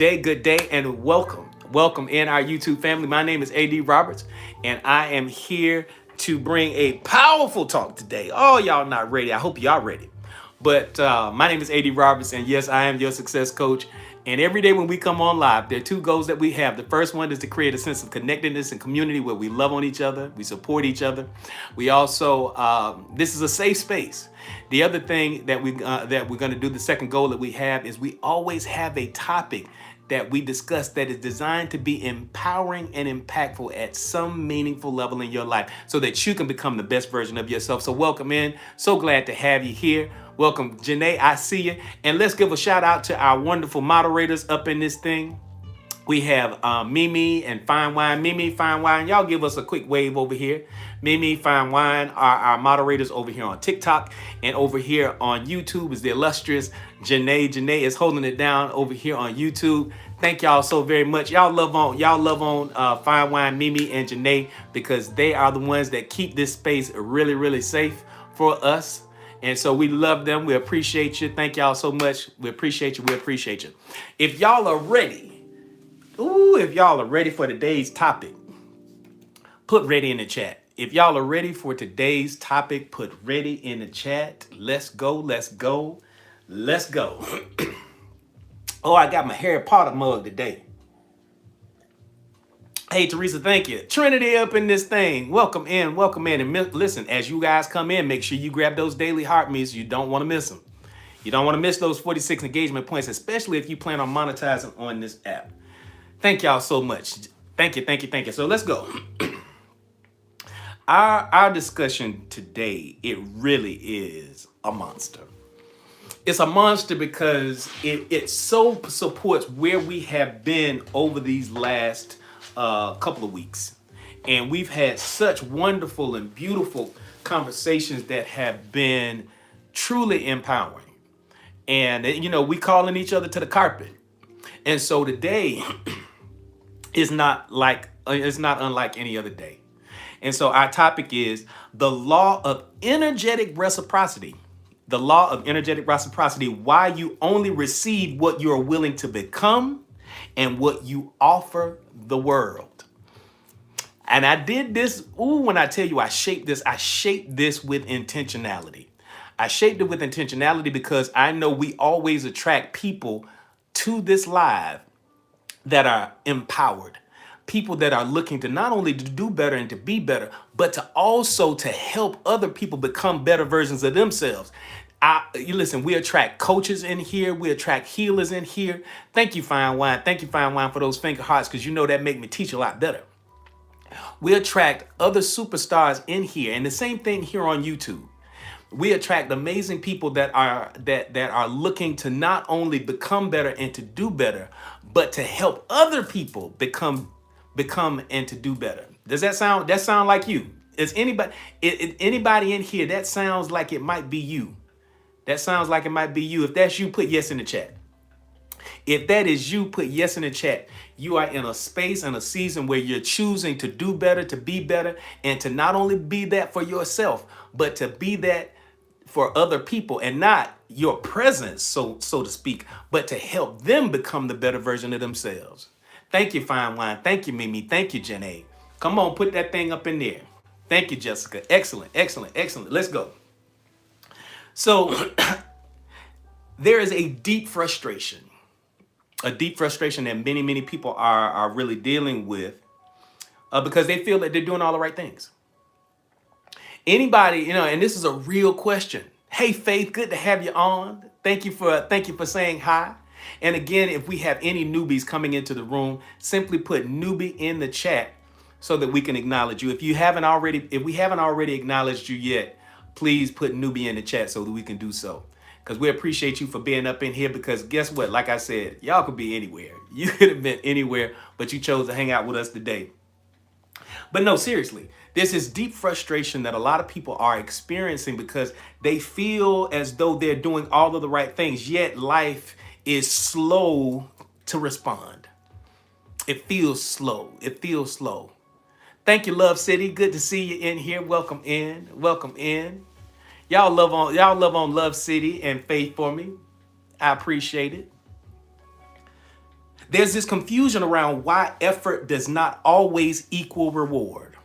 good day, and welcome. Welcome in our YouTube family. My name is AD Roberts, and I am here to bring a powerful talk today. Oh, y'all not ready. I hope y'all ready. But my name is AD Roberts, and yes, I am your success coach. And every day when we come on live, there are two goals that we have. The first one is to create a sense of connectedness and community where we love on each other, we support each other. We also, this is a safe space. The other thing that we're going to do, the second goal that we have, is we always have a topic that we discuss that is designed to be empowering and impactful at some meaningful level in your life so that you can become the best version of yourself. So welcome in. So glad to have you here. Welcome, Janae. I see you. And let's give a shout out to our wonderful moderators up in this thing. We have Mimi and Fine Wine. Mimi, Fine Wine, y'all give us a quick wave over here. Mimi, Fine Wine are our moderators over here on TikTok, and over here on YouTube is the illustrious Janae. Janae is holding it down over here on YouTube. Thank y'all so very much. Y'all love on Fine Wine, Mimi, and Janae because they are the ones that keep this space really, really safe for us. And so we love them. We appreciate you. Thank y'all so much. We appreciate you. We appreciate you. If y'all are ready, if y'all are ready for today's topic, put ready in the chat. If y'all are ready for today's topic, put ready in the chat. Let's go, let's go, let's go. Oh, I got my Harry Potter mug today. Hey, Teresa, thank you. Trinity up in this thing. Welcome in, welcome in. And listen, as you guys come in, make sure you grab those daily heart meets. You don't want to miss them. You don't want to miss those 46 engagement points, especially if you plan on monetizing on this app. Thank y'all so much. Thank you, thank you, thank you. So let's go. Our discussion today, it really is a monster. It's a monster because it so supports where we have been over these last couple of weeks. And we've had such wonderful and beautiful conversations that have been truly empowering. And, we calling each other to the carpet. And so today is not unlike any other day. And so our topic is the law of energetic reciprocity. The law of energetic reciprocity, why you only receive what you're willing to become and what you offer the world. And I did this, when I tell you I shaped this with intentionality. I shaped it with intentionality because I know we always attract people to this live that are empowered. People that are looking to not only to do better and to be better, but to also to help other people become better versions of themselves. You listen, we attract coaches in here. We attract healers in here. Thank you, Fine Wine. Thank you, Fine Wine, for those finger hearts, because that make me teach a lot better. We attract other superstars in here, and the same thing here on YouTube. We attract amazing people that are looking to not only become better and to do better, but to help other people become and to do better. Does that sound like you? Is anybody in here that sounds like it might be you? That sounds like it might be you. If that's you, put yes in the chat. If that is you, put yes in the chat. You are in a space and a season where you're choosing to do better, to be better, and to not only be that for yourself, but to be that for other people, and not your presence, so to speak, but to help them become the better version of themselves. Thank you, Fine Wine. Thank you, Mimi. Thank you, Janae. Come on, put that thing up in there. Thank you, Jessica. Excellent, excellent, excellent. Let's go. So there is a deep frustration that many, many people are really dealing with because they feel that they're doing all the right things. Anybody, and this is a real question. Hey, Faith, good to have you on. Thank you for saying hi. And again, if we have any newbies coming into the room, simply put newbie in the chat so that we can acknowledge you. If we haven't already acknowledged you yet, please put newbie in the chat so that we can do so. Because we appreciate you for being up in here, because guess what? Like I said, y'all could be anywhere. You could have been anywhere, but you chose to hang out with us today. But no, seriously, there's this deep frustration that a lot of people are experiencing because they feel as though they're doing all of the right things, yet life is slow to respond. It feels slow. It feels slow. Thank you, Love City. Good to see you in here. Welcome in. Welcome in. Y'all love on Love City and Faith for me. I appreciate it. There's this confusion around why effort does not always equal reward.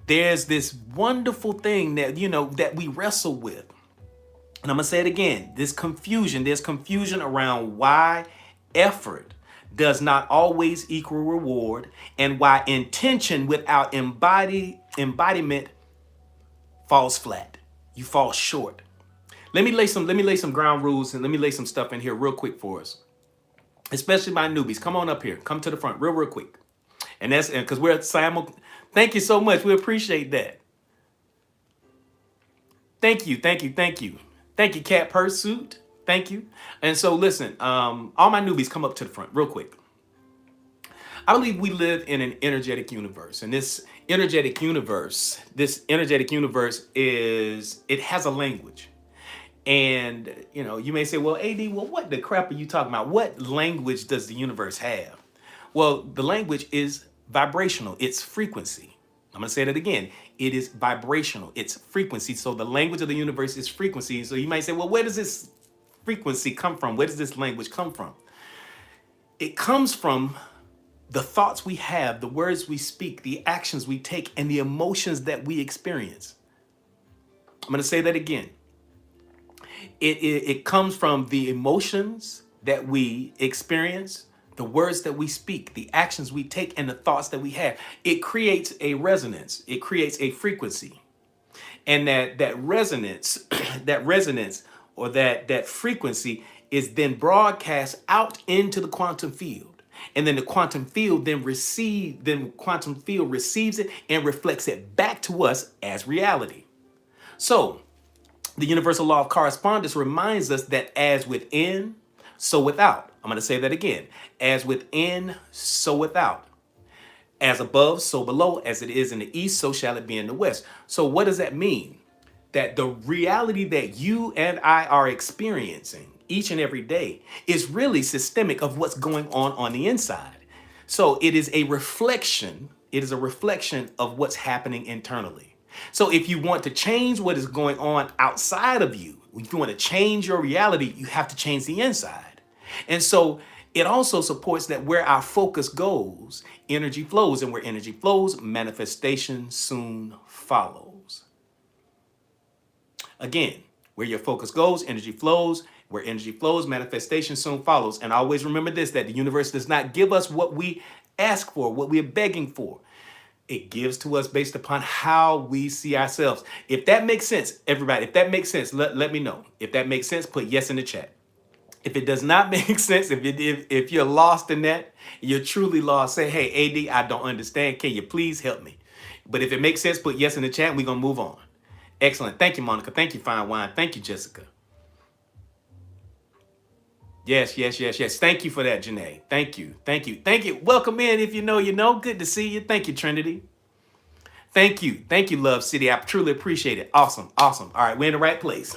There's this wonderful thing that, that we wrestle with. And I'm going to say it again. There's confusion around why effort does not always equal reward and why intention without embodiment falls flat. You fall short. Let me lay some ground rules and let me lay some stuff in here real quick for us. Especially my newbies. Come on up here. Come to the front real quick. And that's because we're Thank you so much. We appreciate that. Thank you. Thank you, Cat Pursuit. Thank you. And so listen, all my newbies, come up to the front real quick. I believe we live in an energetic universe, and this energetic universe it has a language. And you may say, well, AD, well, what the crap are you talking about? What language does the universe have? Well, the language is vibrational. It's frequency. I'm going to say that again. It is vibrational. It's frequency. So the language of the universe is frequency. So you might say, well, where does this frequency come from? Where does this language come from? It comes from the thoughts we have, the words we speak, the actions we take, and the emotions that we experience. I'm going to say that again. It comes from the emotions that we experience, the words that we speak, the actions we take, and the thoughts that we have. It creates a resonance. It creates a frequency. And that resonance, or that frequency is then broadcast out into the quantum field. And then the quantum field receives it and reflects it back to us as reality. So the universal law of correspondence reminds us that as within, so without. I'm going to say that again. As within, so without. As above, so below. As it is in the east, so shall it be in the west. So what does that mean? That the reality that you and I are experiencing each and every day is really systemic of what's going on the inside. So it is a reflection. It is a reflection of what's happening internally. So if you want to change what is going on outside of you, if you want to change your reality, you have to change the inside. And so it also supports that where our focus goes, energy flows. And where energy flows, manifestation soon follows. Again, where your focus goes, energy flows. Where energy flows, manifestation soon follows. And always remember this, that the universe does not give us what we ask for, what we're begging for. It gives to us based upon how we see ourselves. If that makes sense, everybody, if that makes sense, let me know. If that makes sense, put yes in the chat. If it does not make sense, if you're lost in that, you're truly lost, say, hey, AD, I don't understand. Can you please help me? But if it makes sense, put yes in the chat. And we're going to move on. Excellent. Thank you, Monica. Thank you, Fine Wine. Thank you, Jessica. Yes. Thank you for that, Janae. Thank you. Welcome in. If you know, you know. Good to see you. Thank you, Trinity. Thank you, Love City. I truly appreciate it. Awesome. All right, we're in the right place.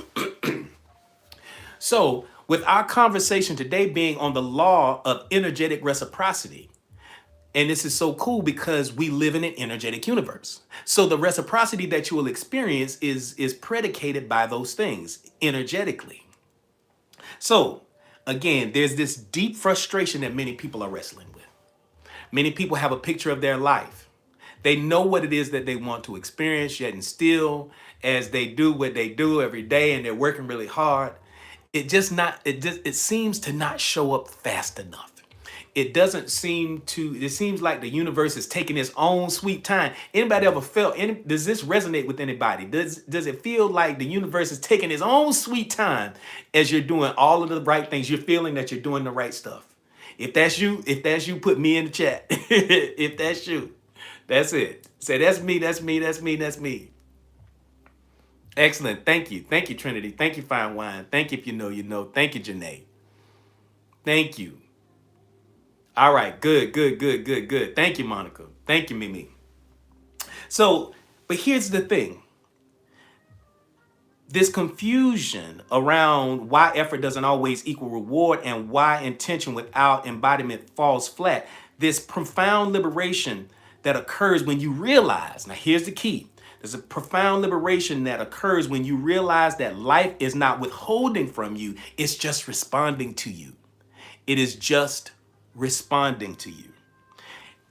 So, with our conversation today being on the law of energetic reciprocity, and this is so cool because we live in an energetic universe. So the reciprocity that you will experience is predicated by those things energetically. So, again, there's this deep frustration that many people are wrestling with. Many people have a picture of their life. They know what it is that they want to experience, yet and still, as they do what they do every day and they're working really hard, it seems to not show up fast enough. It seems like the universe is taking its own sweet time. Anybody ever felt, does this resonate with anybody? Does it feel like the universe is taking its own sweet time as you're doing all of the right things? You're feeling that you're doing the right stuff. If that's you, put me in the chat. If that's you, that's it. Say, that's me. Excellent. Thank you, Trinity. Thank you, Fine Wine. Thank you, if you know, you know. Thank you, Janae. Thank you. All right, good. Thank you, Monica. Thank you, Mimi. So, but here's the thing. This confusion around why effort doesn't always equal reward and why intention without embodiment falls flat, this profound liberation that occurs when you realize, now here's the key, there's a profound liberation that occurs when you realize that life is not withholding from you, it's just responding to you. It is just responding to you.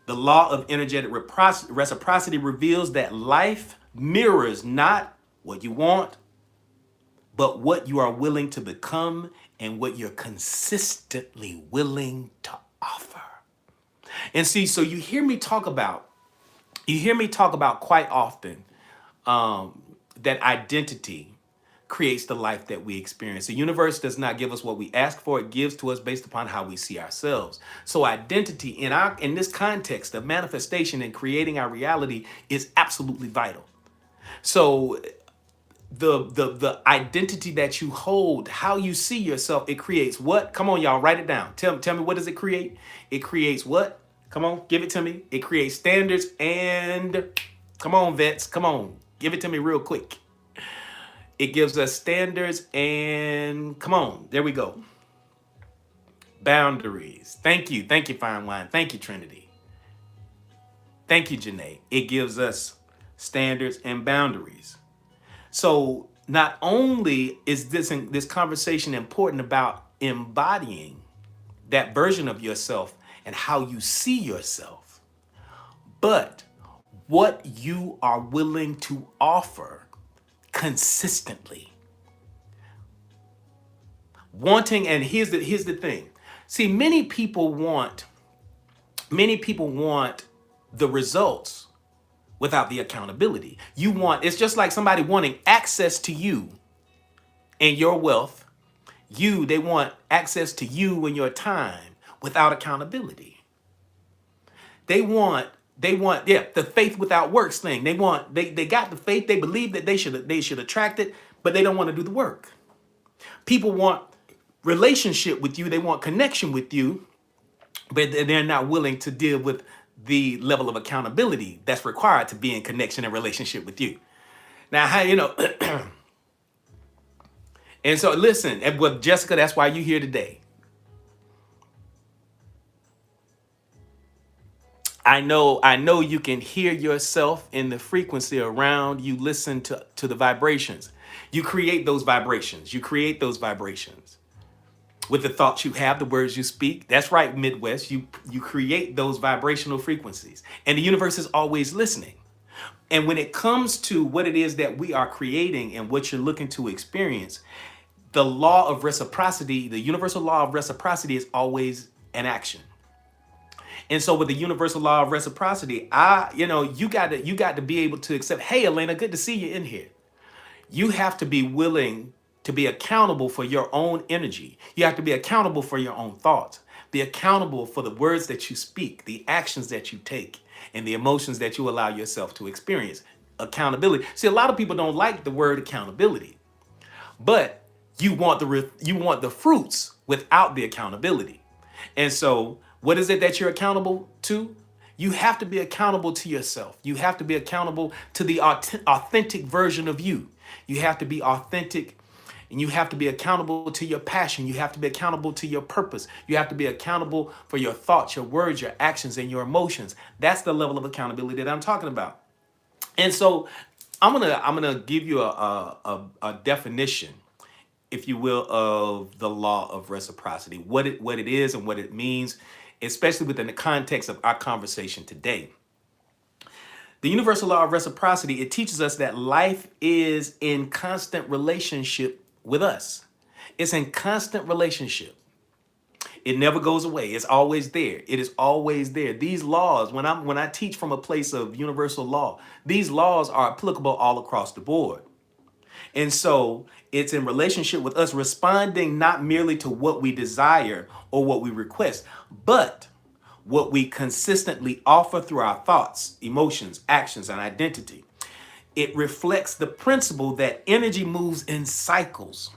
The law of energetic reciprocity reveals that life mirrors not what you want, but what you are willing to become and what you're consistently willing to offer. And see, so you hear me talk about quite often that identity creates the life that we experience. The universe does not give us what we ask for, it gives to us based upon how we see ourselves. So identity in this context of manifestation and creating our reality is absolutely vital. So the identity that you hold, how you see yourself, it creates what? Come on, y'all, write it down. Tell me, what does it create? It creates what? Come on, give it to me. It creates standards and come on, vets, come on, give it to me real quick. It gives us standards and come on, there we go. Boundaries. Thank you, Fine Wine. Thank you, Trinity. Thank you, Janae. It gives us standards and boundaries. So not only is this conversation important about embodying that version of yourself and how you see yourself, but what you are willing to offer consistently. Wanting, and here's the thing. See, many people want the results without the accountability. It's just like somebody wanting access to you and your wealth. They want access to you and your time without accountability. They want the faith without works thing. They got the faith, they believe that they should attract it, but they don't want to do the work. People want relationship with you, they want connection with you, but they're not willing to deal with the level of accountability that's required to be in connection and relationship with you. Now, how and so listen, well, Jessica, that's why you're here today. I know you can hear yourself in the frequency around you. Listen to the vibrations. You create those vibrations. With the thoughts you have, the words you speak. That's right, Midwest. You create those vibrational frequencies. And the universe is always listening. And when it comes to what it is that we are creating and what you're looking to experience, the law of reciprocity, the universal law of reciprocity is always an action. And so with the universal law of reciprocity, you got to be able to accept, hey, Elena, good to see you in here. You have to be willing to be accountable for your own energy. You have to be accountable for your own thoughts. Be accountable for the words that you speak, the actions that you take, and the emotions that you allow yourself to experience. Accountability. See, a lot of people don't like the word accountability, but you want the fruits without the accountability. And so what is it that you're accountable to? You have to be accountable to yourself. You have to be accountable to the authentic version of you. You have to be authentic, and you have to be accountable to your passion. You have to be accountable to your purpose. You have to be accountable for your thoughts, your words, your actions, and your emotions. That's the level of accountability that I'm talking about. And so I'm gonna give you a definition, if you will, of the law of reciprocity, what it is and what it means, especially within the context of our conversation today. The universal law of reciprocity, it teaches us that life is in constant relationship with us. It's in constant relationship. It never goes away. It's always there. It is always there. These laws, when I teach from a place of universal law, these laws are applicable all across the board. And so it's in relationship with us responding not merely to what we desire or what we request, but what we consistently offer through our thoughts, emotions, actions, and identity. It reflects the principle that energy moves in cycles.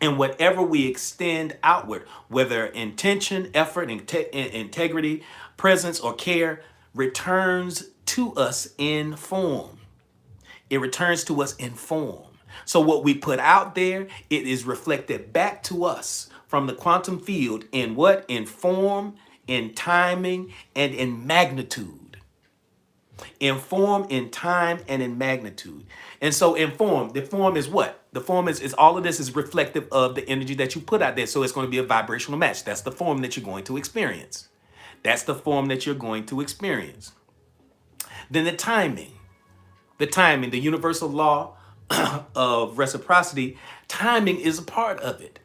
And whatever we extend outward, whether intention, effort, integrity, presence, or care, returns to us in form. It returns to us in form. So what we put out there, it is reflected back to us from the quantum field in what? In form, in timing, and in magnitude. In form, in time, and in magnitude. And so in form, the form is what? The form is all of this is reflective of the energy that you put out there. So it's going to be a vibrational match. That's the form that you're going to experience. That's the form that you're going to experience. Then the timing. The universal law of reciprocity, timing is a part of it.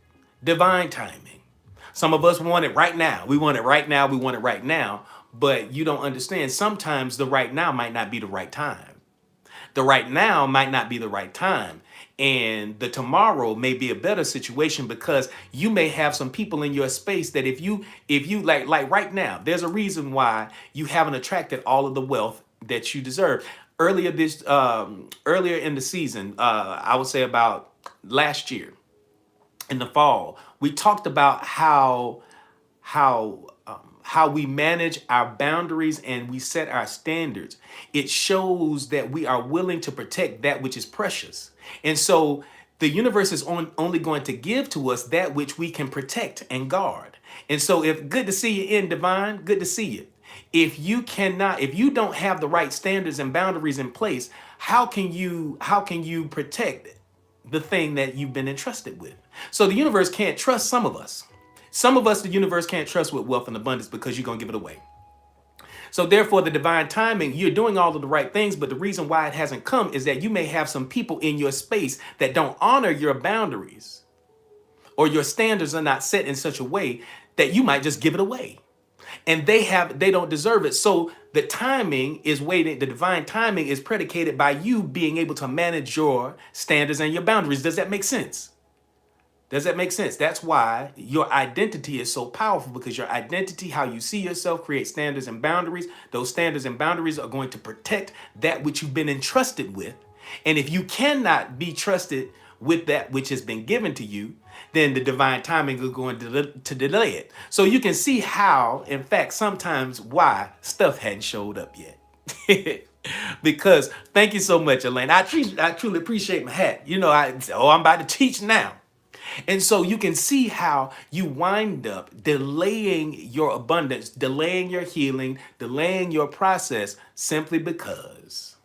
Divine timing. Some of us want it right now. We want it right now. We want it right now. But you don't understand. Sometimes the right now might not be the right time. The right now might not be the right time. And the tomorrow may be a better situation because you may have some people in your space that if you like right now, there's a reason why you haven't attracted all of the wealth that you deserve. Earlier in the season, I would say about last year in the fall, we talked about how we manage our boundaries and we set our standards. It shows that we are willing to protect that which is precious. And so the universe is only going to give to us that which we can protect and guard. And so if good to see you in divine, good to see you. If you don't have the right standards and boundaries in place, how can you protect the thing that you've been entrusted with? So the universe can't trust some of us. Some of us, the universe can't trust with wealth and abundance because you're going to give it away. So therefore, the divine timing, you're doing all of the right things, but the reason why it hasn't come is that you may have some people in your space that don't honor your boundaries, or your standards are not set in such a way that you might just give it away. And they don't deserve it. So the timing is waiting. The divine timing is predicated by you being able to manage your standards and your boundaries. Does that make sense? Does that make sense? That's why your identity is so powerful, because your identity, how you see yourself, creates standards and boundaries. Those standards and boundaries are going to protect that which you've been entrusted with. And if you cannot be trusted with that which has been given to you, then the divine timing is going to delay it. So you can see how, in fact, sometimes why stuff hadn't showed up yet. Because thank you so much, Elaine. I truly appreciate my hat. I'm about to teach now. And so you can see how you wind up delaying your abundance, delaying your healing, delaying your process simply because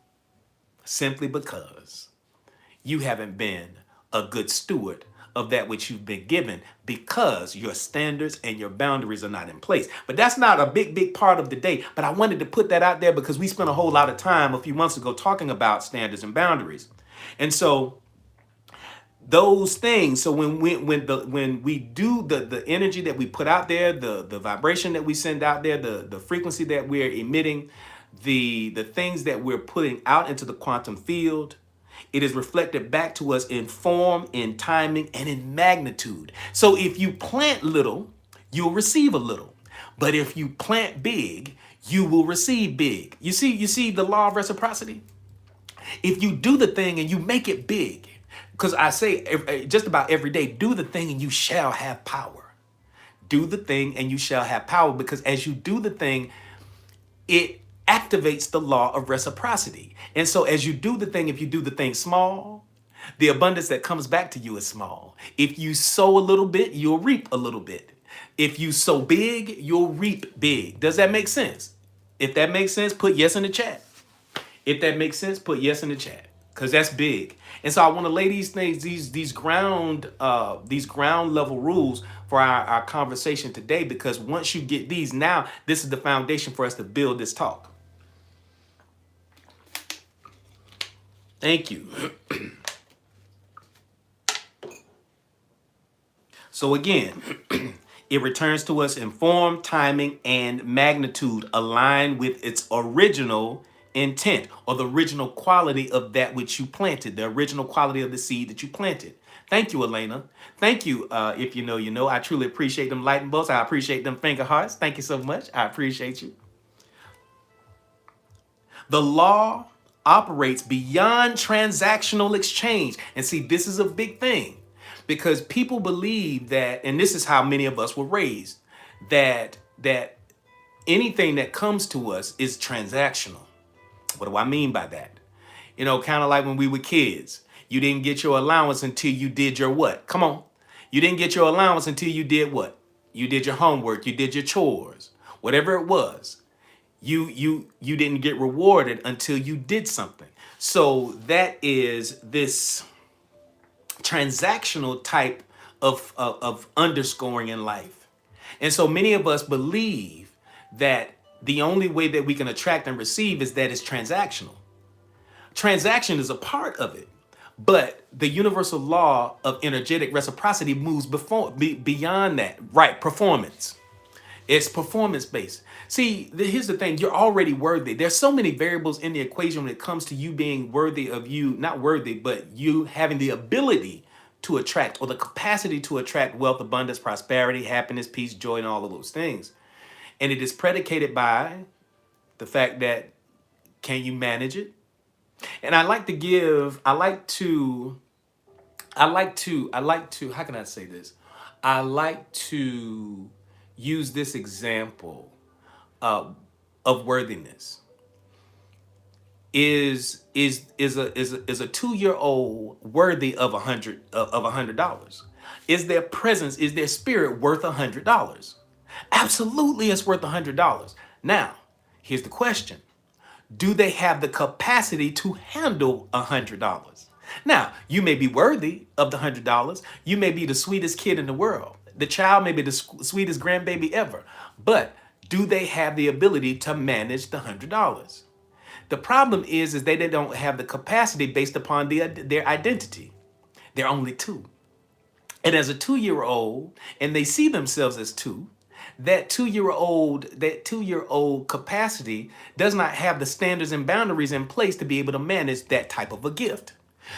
you haven't been a good steward of that which you've been given, because your standards and your boundaries are not in place. But that's not a big part of the day. But I wanted to put that out there because we spent a whole lot of time a few months ago talking about standards and boundaries. And so those things, so when we do the energy that we put out there, the vibration that we send out there, the frequency that we're emitting, the things that we're putting out into the quantum field, it is reflected back to us in form, in timing, and in magnitude. So if you plant little, you'll receive a little. But if you plant big, you will receive big. You see the law of reciprocity? If you do the thing and you make it big, because I say just about every day, do the thing and you shall have power. Do the thing and you shall have power, because as you do the thing, it activates the law of reciprocity. And so as you do the thing, if you do the thing small, the abundance that comes back to you is small. If you sow a little bit, you'll reap a little bit. If you sow big, you'll reap big. Does that make sense? If that makes sense, put yes in the chat. If that makes sense, put yes in the chat, because that's big. And so I want to lay these things, these ground level rules for our conversation today, because once you get these, now this is the foundation for us to build this talk. Thank you. So again, it returns to us in form, timing, and magnitude aligned with its original intent, or the original quality of that which you planted, the original quality of the seed that you planted. Thank you, Elena. Thank you. If you know, you know. I truly appreciate them lightning bolts. I appreciate them finger hearts. Thank you so much. I appreciate you. The law operates beyond transactional exchange. And see, this is a big thing, because people believe that, and this is how many of us were raised, that anything that comes to us is transactional. What do I mean by that? Kind of like when we were kids. You didn't get your allowance until you did your what? Come on. You didn't get your allowance until you did what? You did your homework. You did your chores. Whatever it was. You didn't get rewarded until you did something. So that is this transactional type of underscoring in life. And so many of us believe that the only way that we can attract and receive is that it's transactional. Transaction is a part of it, but the universal law of energetic reciprocity moves beyond that. Right, performance. It's performance based. See, here's the thing, you're already worthy. There's so many variables in the equation when it comes to you being worthy of you, not worthy, but you having the ability to attract or the capacity to attract wealth, abundance, prosperity, happiness, peace, joy, and all of those things. And it is predicated by the fact that can you manage it? And how can I say this? I like to use this example of worthiness. Is a 2-year-old worthy of $100? Is their presence, is their spirit worth $100? Absolutely, it's worth $100. Now, here's the question. Do they have the capacity to handle $100? Now, you may be worthy of the $100. You may be the sweetest kid in the world. The child may be the sweetest grandbaby ever. But do they have the ability to manage the $100? The problem is they don't have the capacity based upon their identity. They're only two. And as a 2-year-old, and they see themselves as two, that two-year-old capacity does not have the standards and boundaries in place to be able to manage that type of a gift.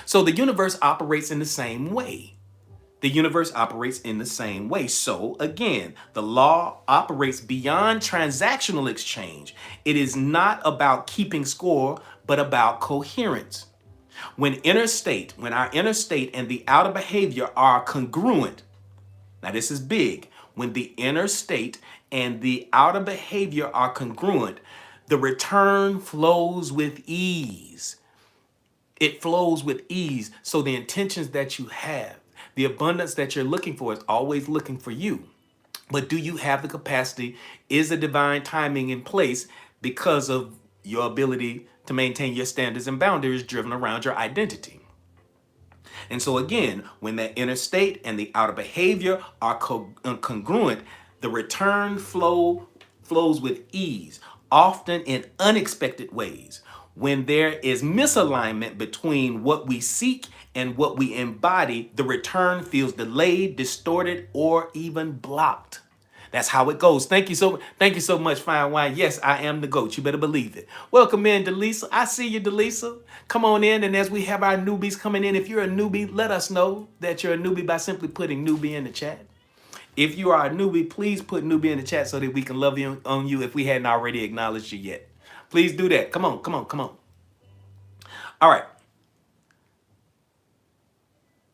So the universe operates in the same way. The universe operates in the same way. So again, the law operates beyond transactional exchange. It is not about keeping score, but about coherence. When our inner state and the outer behavior are congruent, now this is big. When the inner state and the outer behavior are congruent, the return flows with ease. It flows with ease. So the intentions that you have, the abundance that you're looking for is always looking for you. But do you have the capacity? Is the divine timing in place because of your ability to maintain your standards and boundaries driven around your identity? And so again, when that inner state and the outer behavior are congruent, the return flows with ease, often in unexpected ways. When there is misalignment between what we seek and what we embody, the return feels delayed, distorted, or even blocked. That's how it goes. Thank you so much, Fine Wine. Yes, I am the GOAT. You better believe it. Welcome in, Delisa. I see you, Delisa. Come on in, and as we have our newbies coming in, if you're a newbie, let us know that you're a newbie by simply putting newbie in the chat. If you are a newbie, please put newbie in the chat so that we can love you on you if we hadn't already acknowledged you yet. Please do that. Come on, come on, come on. All right.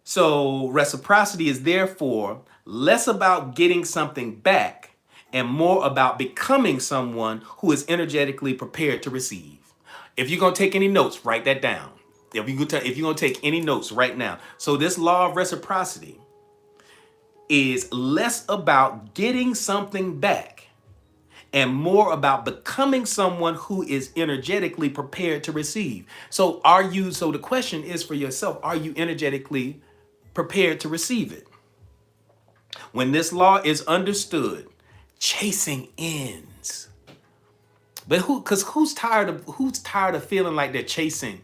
So reciprocity is therefore less about getting something back and more about becoming someone who is energetically prepared to receive. If you're going to take any notes, write that down. If you're going to take any notes right now. So this law of reciprocity is less about getting something back and more about becoming someone who is energetically prepared to receive. So the question is for yourself, are you energetically prepared to receive it? When this law is understood, chasing ends. But who's tired of feeling like they're chasing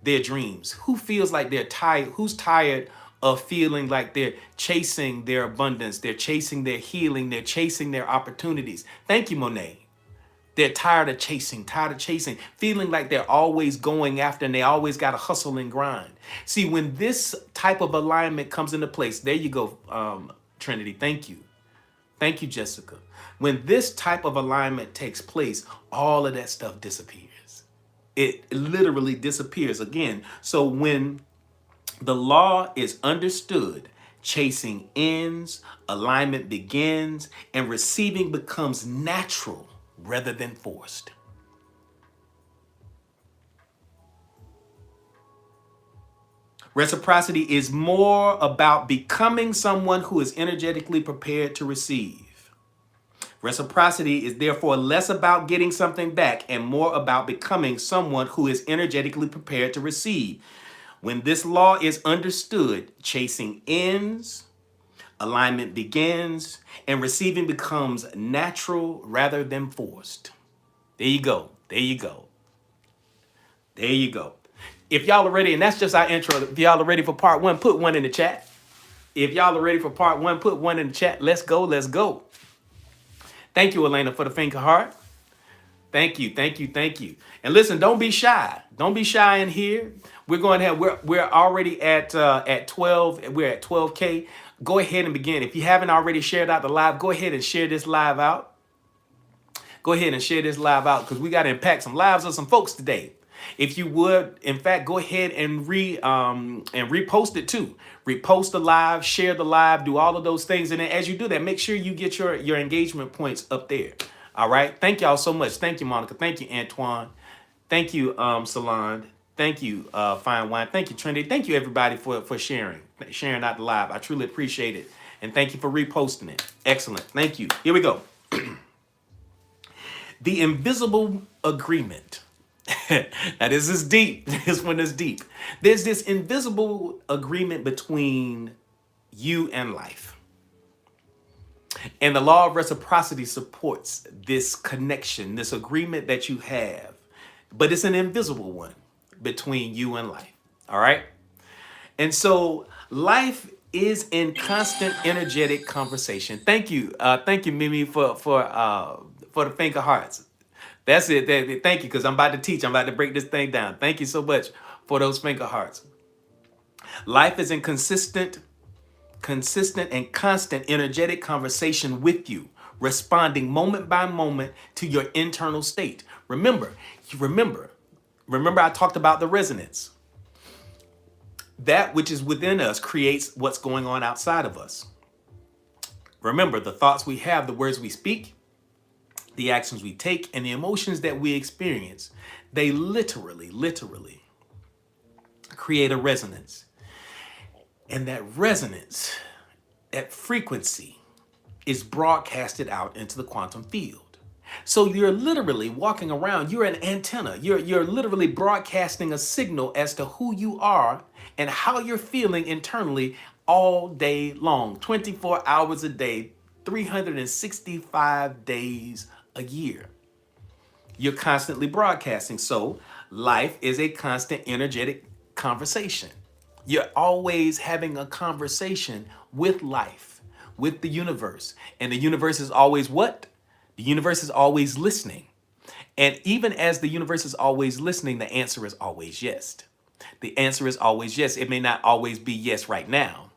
their dreams? Who feels like they're tired? Who's tired of feeling like they're chasing their abundance? They're chasing their healing. They're chasing their opportunities. Thank you, Monet. They're tired of chasing, feeling like they're always going after and they always got to hustle and grind. See, when this type of alignment comes into place, there you go, Trinity. Thank you. Thank you, Jessica. When this type of alignment takes place, all of that stuff disappears. It literally disappears again. So when the law is understood, chasing ends, alignment begins, and receiving becomes natural rather than forced. Reciprocity is more about becoming someone who is energetically prepared to receive. Reciprocity is therefore less about getting something back and more about becoming someone who is energetically prepared to receive. When this law is understood, chasing ends, alignment begins, and receiving becomes natural rather than forced. There you go. There you go. There you go. If y'all are ready, and that's just our intro. If y'all are ready for part one, put one in the chat. If y'all are ready for part one, put one in the chat. Let's go. Let's go. Thank you, Elena, for the finger heart. Thank you. Thank you. Thank you. And listen, don't be shy. Don't be shy in here. We're going to have, we're already at 12. We're at 12K. Go ahead and begin. If you haven't already shared out the live, go ahead and share this live out. Go ahead and share this live out because we got to impact some lives of some folks today. If you would, in fact, go ahead and repost it too. Repost the live, share the live, do all of those things. And then as you do that, make sure you get your engagement points up there. All right. Thank y'all so much. Thank you, Monica. Thank you, Antoine. Thank you, Solange. Thank you, Fine Wine. Thank you, Trinity. Thank you, everybody, for sharing out the live. I truly appreciate it. And thank you for reposting it. Excellent. Thank you. Here we go. The invisible agreement. Now, this is deep. This one is deep. There's this invisible agreement between you and life. And the law of reciprocity supports this connection, this agreement that you have. But it's an invisible one between you and life. All right? And so life is in constant energetic conversation. Thank you. Thank you, Mimi, for the finger hearts. That's it. Thank you, because I'm about to teach. I'm about to break this thing down. Thank you so much for those finger hearts. Life is in consistent and constant energetic conversation with you, responding moment by moment to your internal state. Remember I talked about the resonance. That which is within us creates what's going on outside of us. Remember, the thoughts we have, the words we speak, the actions we take, and the emotions that we experience, they literally create a resonance. And that resonance, that frequency, is broadcasted out into the quantum field. So you're literally walking around, you're an antenna. You're literally broadcasting a signal as to who you are and how you're feeling internally all day long, 24 hours a day, 365 days a year. You're constantly broadcasting. So life is a constant energetic conversation. You're always having a conversation with life, with the universe. And the universe is always what? The universe is always listening. And even as the universe is always listening, the answer is always yes. The answer is always yes. It may not always be yes right now.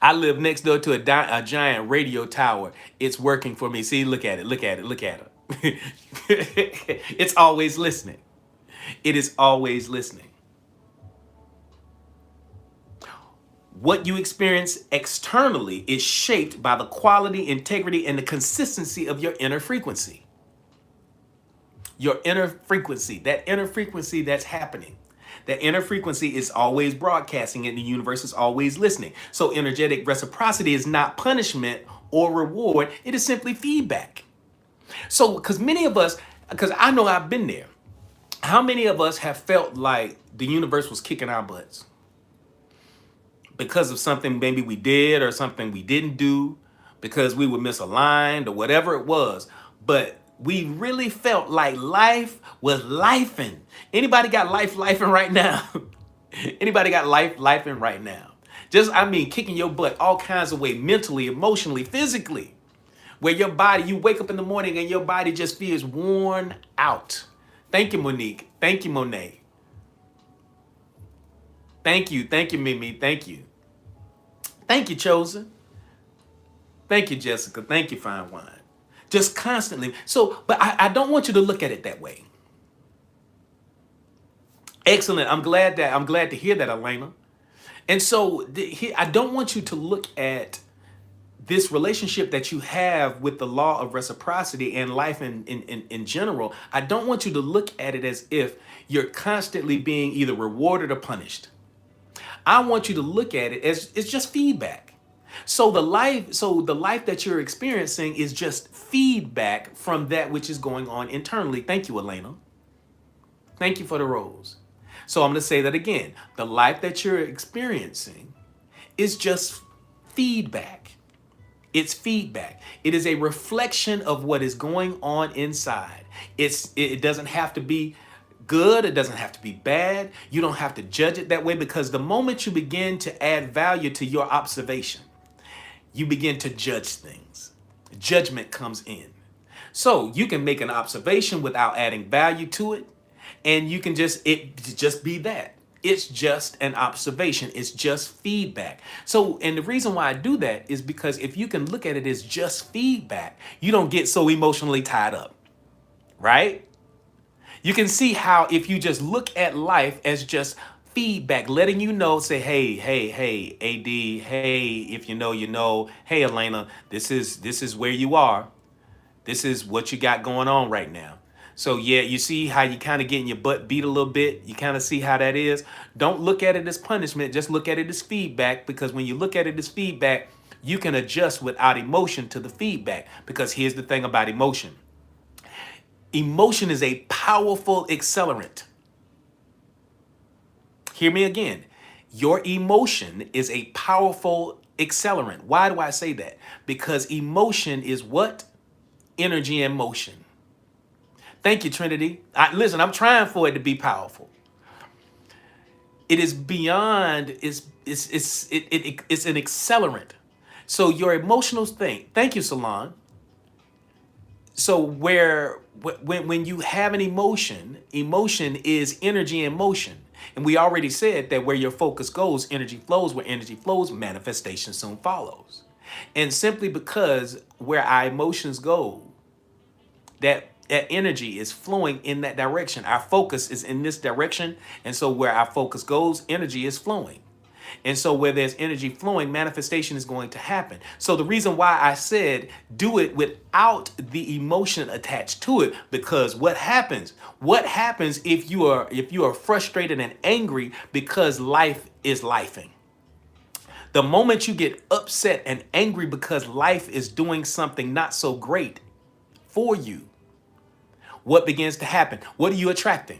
I live next door to a giant radio tower. It's working for me. See, look at it. Look at it. Look at it. It's always listening. It is always listening. What you experience externally is shaped by the quality, integrity, and the consistency of your inner frequency. Your inner frequency, that inner frequency that's happening. That inner frequency is always broadcasting and the universe is always listening. So energetic reciprocity is not punishment or reward. It is simply feedback. So, because many of us, because I know I've been there, how many of us have felt like the universe was kicking our butts? Because of something maybe we did or something we didn't do, because we were misaligned or whatever it was. But we really felt like life was lifing. Anybody got life lifing right now? Anybody got life lifing right now? Just, kicking your butt all kinds of ways, mentally, emotionally, physically, where your body, you wake up in the morning and your body just feels worn out. Thank you, Monique. Thank you, Monet. Thank you, Mimi. Thank you. Thank you, Chosen. Thank you, Jessica. Thank you, Fine Wine. Just constantly. So, but I don't want you to look at it that way. Excellent. I'm glad to hear that, Elena. And so I don't want you to look at this relationship that you have with the law of reciprocity and life in general. I don't want you to look at it as if you're constantly being either rewarded or punished. I want you to look at it as it's just feedback. So the life that you're experiencing is just feedback from that which is going on internally. Thank you, Elena. Thank you for the rose. So I'm going to say that again. The life that you're experiencing is just feedback. It's feedback. It is a reflection of what is going on inside. It doesn't have to be good. It doesn't have to be bad. You don't have to judge it that way, because the moment you begin to add value to your observation, you begin to judge things. Judgment comes in. So you can make an observation without adding value to it, and you can just be that. It's just an observation. It's just feedback. So, and the reason why I do that is because if you can look at it as just feedback, you don't get so emotionally tied up, right? You can see how if you just look at life as just feedback, letting you know, say, hey, AD, hey, if you know, you know, hey, Elena, this is where you are. This is what you got going on right now. So yeah, you see how you kind of getting your butt beat a little bit. You kind of see how that is. Don't look at it as punishment. Just look at it as feedback, because when you look at it as feedback, you can adjust without emotion to the feedback. Because here's the thing about emotion. Emotion is a powerful accelerant. Hear me again. Your emotion is a powerful accelerant. Why do I say that? Because emotion is what? Energy and motion. Thank you, Trinity. Listen, I'm trying for it to be powerful. It is beyond, it's an accelerant. So your emotional thing, thank you, Salon. So when you have an emotion, emotion is energy in motion. And we already said that where your focus goes, energy flows. Where energy flows, manifestation soon follows. And simply because where our emotions go, that energy is flowing in that direction. Our focus is in this direction. And so where our focus goes, energy is flowing. And so where there's energy flowing, manifestation is going to happen. So the reason why I said do it without the emotion attached to it, because what happens if you are frustrated and angry because life is lifing? The moment you get upset and angry because life is doing something not so great for you, what begins to happen? What are you attracting?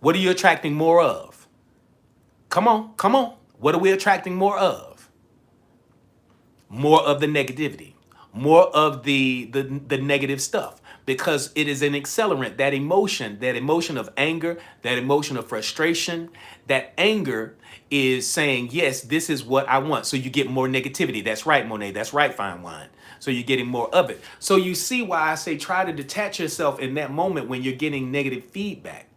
What are you attracting more of? Come on. What are we attracting more of? More of the negativity, more of the negative stuff, because it is an accelerant. That emotion of anger, that emotion of frustration, that anger is saying, yes, this is what I want. So you get more negativity. That's right, Monet. That's right, Fine Wine. So you're getting more of it. So you see why I say try to detach yourself in that moment when you're getting negative feedback.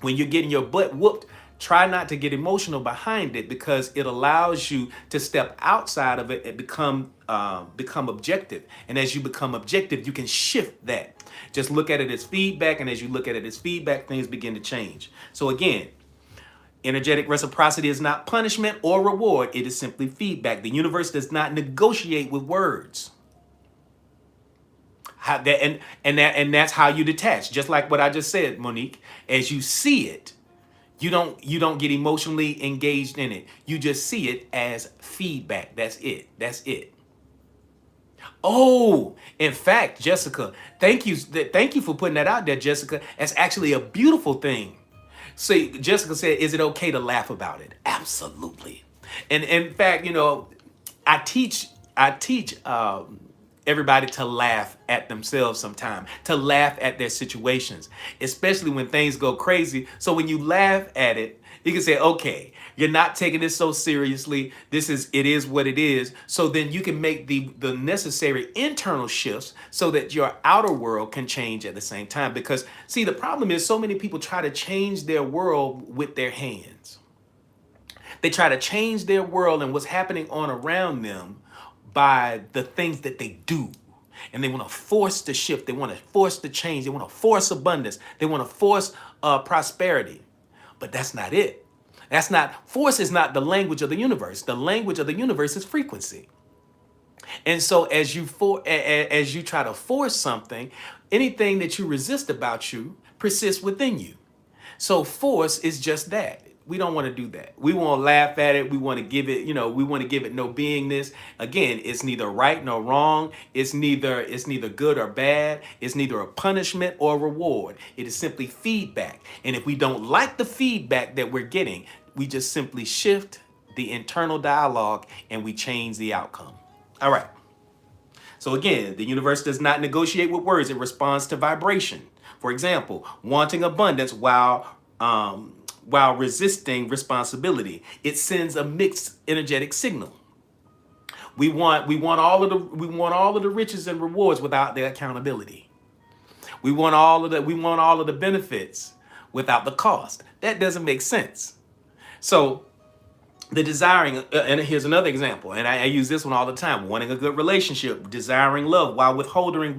When you're getting your butt whooped, try not to get emotional behind it, because it allows you to step outside of it and become objective. And as you become objective, you can shift that. Just look at it as feedback. And as you look at it as feedback, things begin to change. So again, energetic reciprocity is not punishment or reward. It is simply feedback. The universe does not negotiate with words. And that's how you detach. Just like what I just said, Monique. As you see it, you don't get emotionally engaged in it. You just see it as feedback. That's it. Oh, in fact, Jessica, thank you for putting that out there, Jessica. That's actually a beautiful thing. See, Jessica said, is it okay to laugh about it? Absolutely. And in fact, I teach everybody to laugh at themselves sometime, to laugh at their situations, especially when things go crazy. So when you laugh at it, you can say, okay, you're not taking this so seriously. It is what it is. So then you can make the necessary internal shifts so that your outer world can change at the same time. Because see, the problem is so many people try to change their world with their hands. They try to change their world and what's happening on around them by the things that they do. And they want to force the shift. They want to force the change. They want to force abundance. They want to force prosperity. But that's not it. Force is not the language of the universe. The language of the universe is frequency. And so as you try to force something, anything that you resist about you persists within you. So force is just that. We don't want to do that. We want to laugh at it. We want to give it, we want to give it no beingness. Again, it's neither right nor wrong. It's neither good or bad. It's neither a punishment or a reward. It is simply feedback. And if we don't like the feedback that we're getting, we just simply shift the internal dialogue and we change the outcome. All right. So again, the universe does not negotiate with words. It responds to vibration. For example, wanting abundance while resisting responsibility. It sends a mixed energetic signal. We want all of the riches and rewards without the accountability. We want all of the benefits without the cost. That doesn't make sense. So the desiring, and here's another example, and I use this one all the time: wanting a good relationship, desiring love while withholding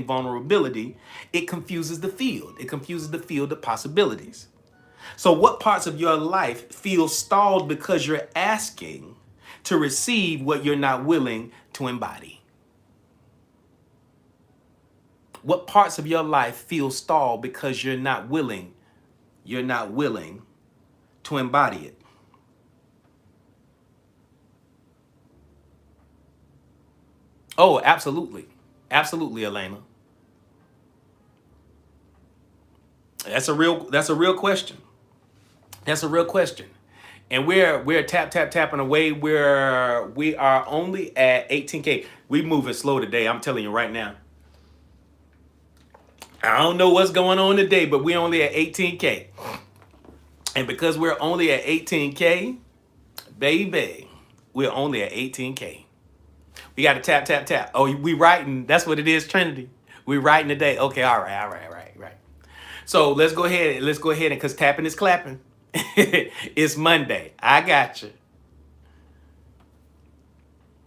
vulnerability. It confuses the field. It confuses the field of possibilities. So what parts of your life feel stalled because you're asking to receive what you're not willing to embody? What parts of your life feel stalled because you're not willing to embody it? Oh, absolutely. Absolutely, Elena. That's a real question. That's a real question. And we're tapping away. We are only at 18K. We moving slow today. I'm telling you right now. I don't know what's going on today, but we're only at 18K. And because we're only at 18K, baby, we're only at 18K. We got to tap. Oh, we writing. That's what it is, Trinity. We writing today. Okay, all right. So let's go ahead and because tapping is clapping. It's Monday. I got you.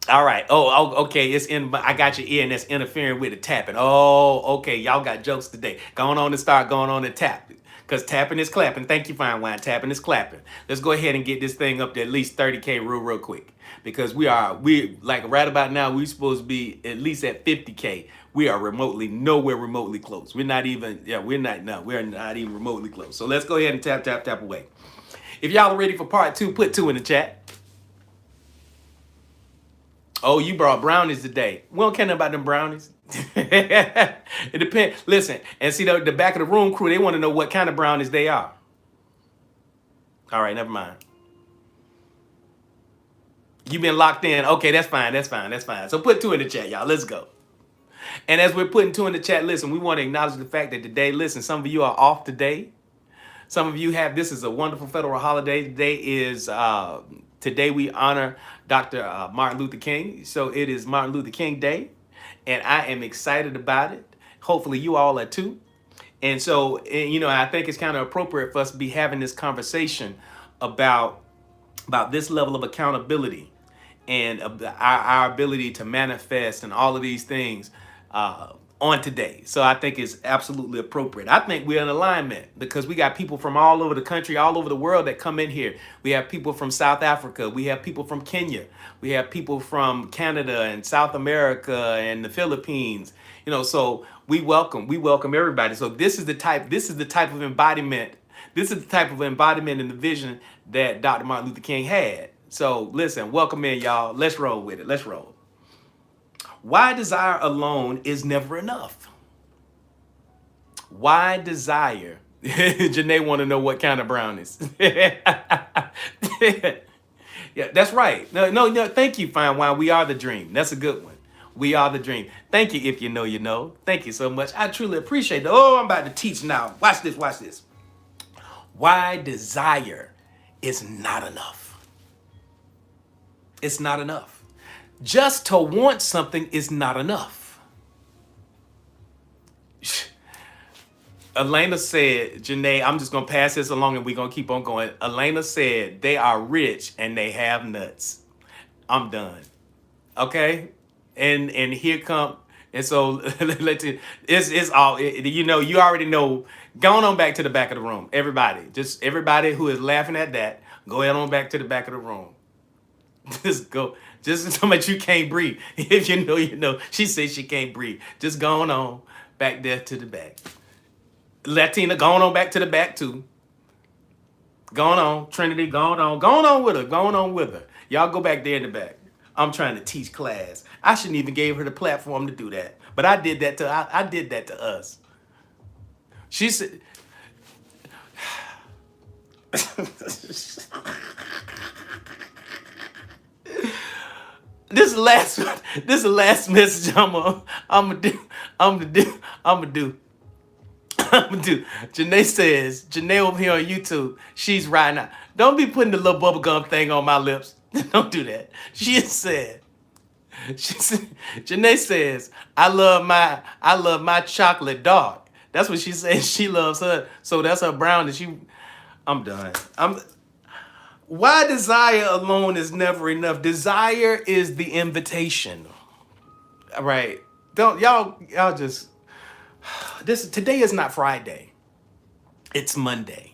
All right. Oh, okay. I got your ear, and that's interfering with the tapping. Oh, okay. Y'all got jokes today. Going on and tap. Because tapping is clapping. Thank you, Fine Wine. Tapping is clapping. Let's go ahead and get this thing up to at least 30K real quick. Because we like right about now, we're supposed to be at least at 50K. We are nowhere remotely close. We're not even remotely close. So let's go ahead and tap away. If y'all are ready for part 2, put 2 in the chat. Oh, you brought brownies today. We don't care nothing about them brownies. It depends. Listen, and see the back of the room crew, they want to know what kind of brownies they are. All right, never mind. You've been locked in. Okay, that's fine. So put 2 in the chat, y'all. Let's go. And as we're putting 2 in the chat, listen, we want to acknowledge the fact that today, listen, some of you are off today. Some of you this is a wonderful federal holiday. Today we honor Dr. Martin Luther King. So it is Martin Luther King Day, and I am excited about it. Hopefully you all are too. And so, I think it's kind of appropriate for us to be having this conversation about this level of accountability and our ability to manifest and all of these things on today. So I think it's absolutely appropriate. I think we're in alignment because we got people from all over the country, all over the world that come in here. We have people from South Africa. We have people from Kenya. We have people from Canada and South America and the Philippines. So we welcome everybody. So this is the type of embodiment. This is the type of embodiment and the vision that Dr. Martin Luther King had. So listen, welcome in, y'all. Let's roll with it. Let's roll. Why desire alone is never enough. Why desire? Janae want to know what kind of brownies. Yeah, that's right. No. Thank you, Fine Wine. We are the dream. That's a good one. We are the dream. Thank you. If you know, you know. Thank you so much. I truly appreciate it. Oh, I'm about to teach now. Watch this. Why desire is not enough. It's not enough. Just to want something is not enough. Elena said, Janae, I'm just going to pass this along and we're going to keep on going. Elena said, they are rich and they have nuts. I'm done. Okay? And here come, and so it's all, you already know. Going on back to the back of the room. Everybody who is laughing at that, go ahead on back to the back of the room. Just go. Just so much you can't breathe. If you know, you know. She says she can't breathe. Just going on back there to the back. Latina, going on back to the back too. Going on, Trinity, going on with her, going on with her. Y'all go back there in the back. I'm trying to teach class. I shouldn't even gave her the platform to do that, but I did that to I did that to us. She said, "This is the last, this is the last message I'm gonna do, I'm gonna do, I'm gonna do." I'm gonna do. Janae over here on YouTube, she's riding out. Don't be putting the little bubblegum thing on my lips. Don't do that. She said, Janae says, I love my chocolate dark. That's what she says. She loves her. So that's her brown. And I'm done. Why desire alone is never enough. Desire is the invitation. All right. Don't y'all just today is not Friday. It's Monday.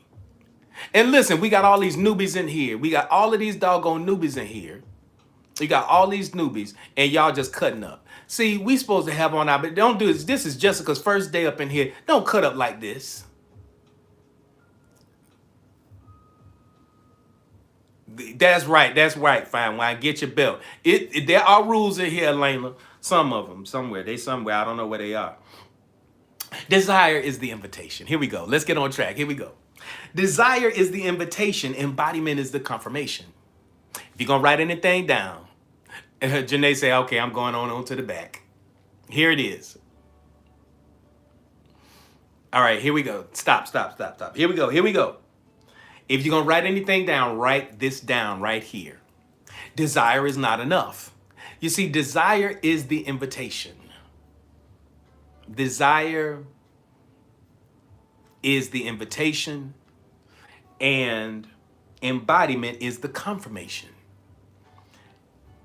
And listen, we got all these newbies in here. We got all of these doggone newbies in here. We got all these newbies, and y'all just cutting up. See, we supposed to have on our, but don't do this. This is Jessica's first day up in here. Don't cut up like this. That's right, fine wine. Get your belt. There are rules in here, Layla. Some of them, somewhere. I don't know where they are. Desire is the invitation. Here we go. Let's get on track. Here we go. Desire is the invitation. Embodiment is the confirmation. If you're going to write anything down, Janae say, okay, I'm going on to the back. Here it is. All right, here we go. Stop. Here we go. If you're going to write anything down, write this down right here. Desire is not enough. You see, desire is the invitation. Desire is the invitation, and embodiment is the confirmation.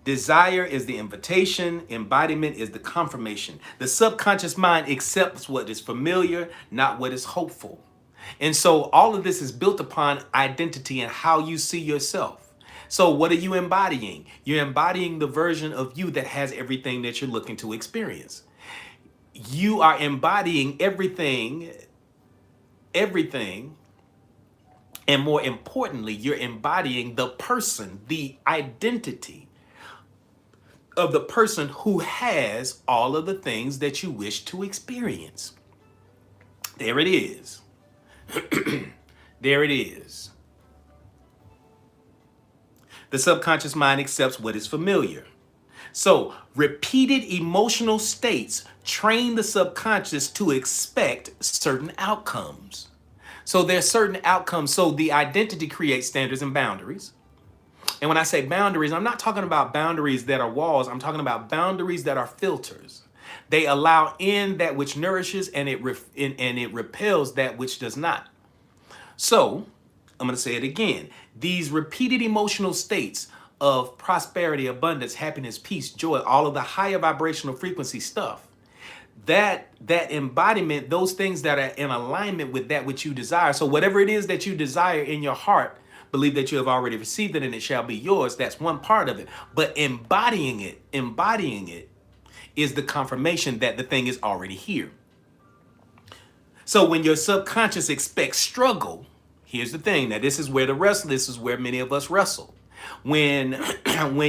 Desire is the invitation, embodiment is the confirmation. The subconscious mind accepts what is familiar, not what is hopeful. And so all of this is built upon identity and how you see yourself. So what are you embodying? You're embodying the version of you that has everything that you're looking to experience. You are embodying everything, and more importantly, you're embodying the person, the identity of the person who has all of the things that you wish to experience. There it is. There it is. The subconscious mind accepts what is familiar. So, repeated emotional states train the subconscious to expect certain outcomes. So, there's certain outcomes. So, the identity creates standards and boundaries. And when I say boundaries, I'm not talking about boundaries that are walls. I'm talking about boundaries that are filters. They allow in that which nourishes, and it repels that which does not. So, I'm going to say it again. These repeated emotional states of prosperity, abundance, happiness, peace, joy, all of the higher vibrational frequency stuff, that embodiment, those things that are in alignment with that which you desire. So whatever it is that you desire in your heart, believe that you have already received it and it shall be yours. That's one part of it. But embodying it is the confirmation that the thing is already here. So when your subconscious expects struggle, here's the thing. Now this is where many of us wrestle. When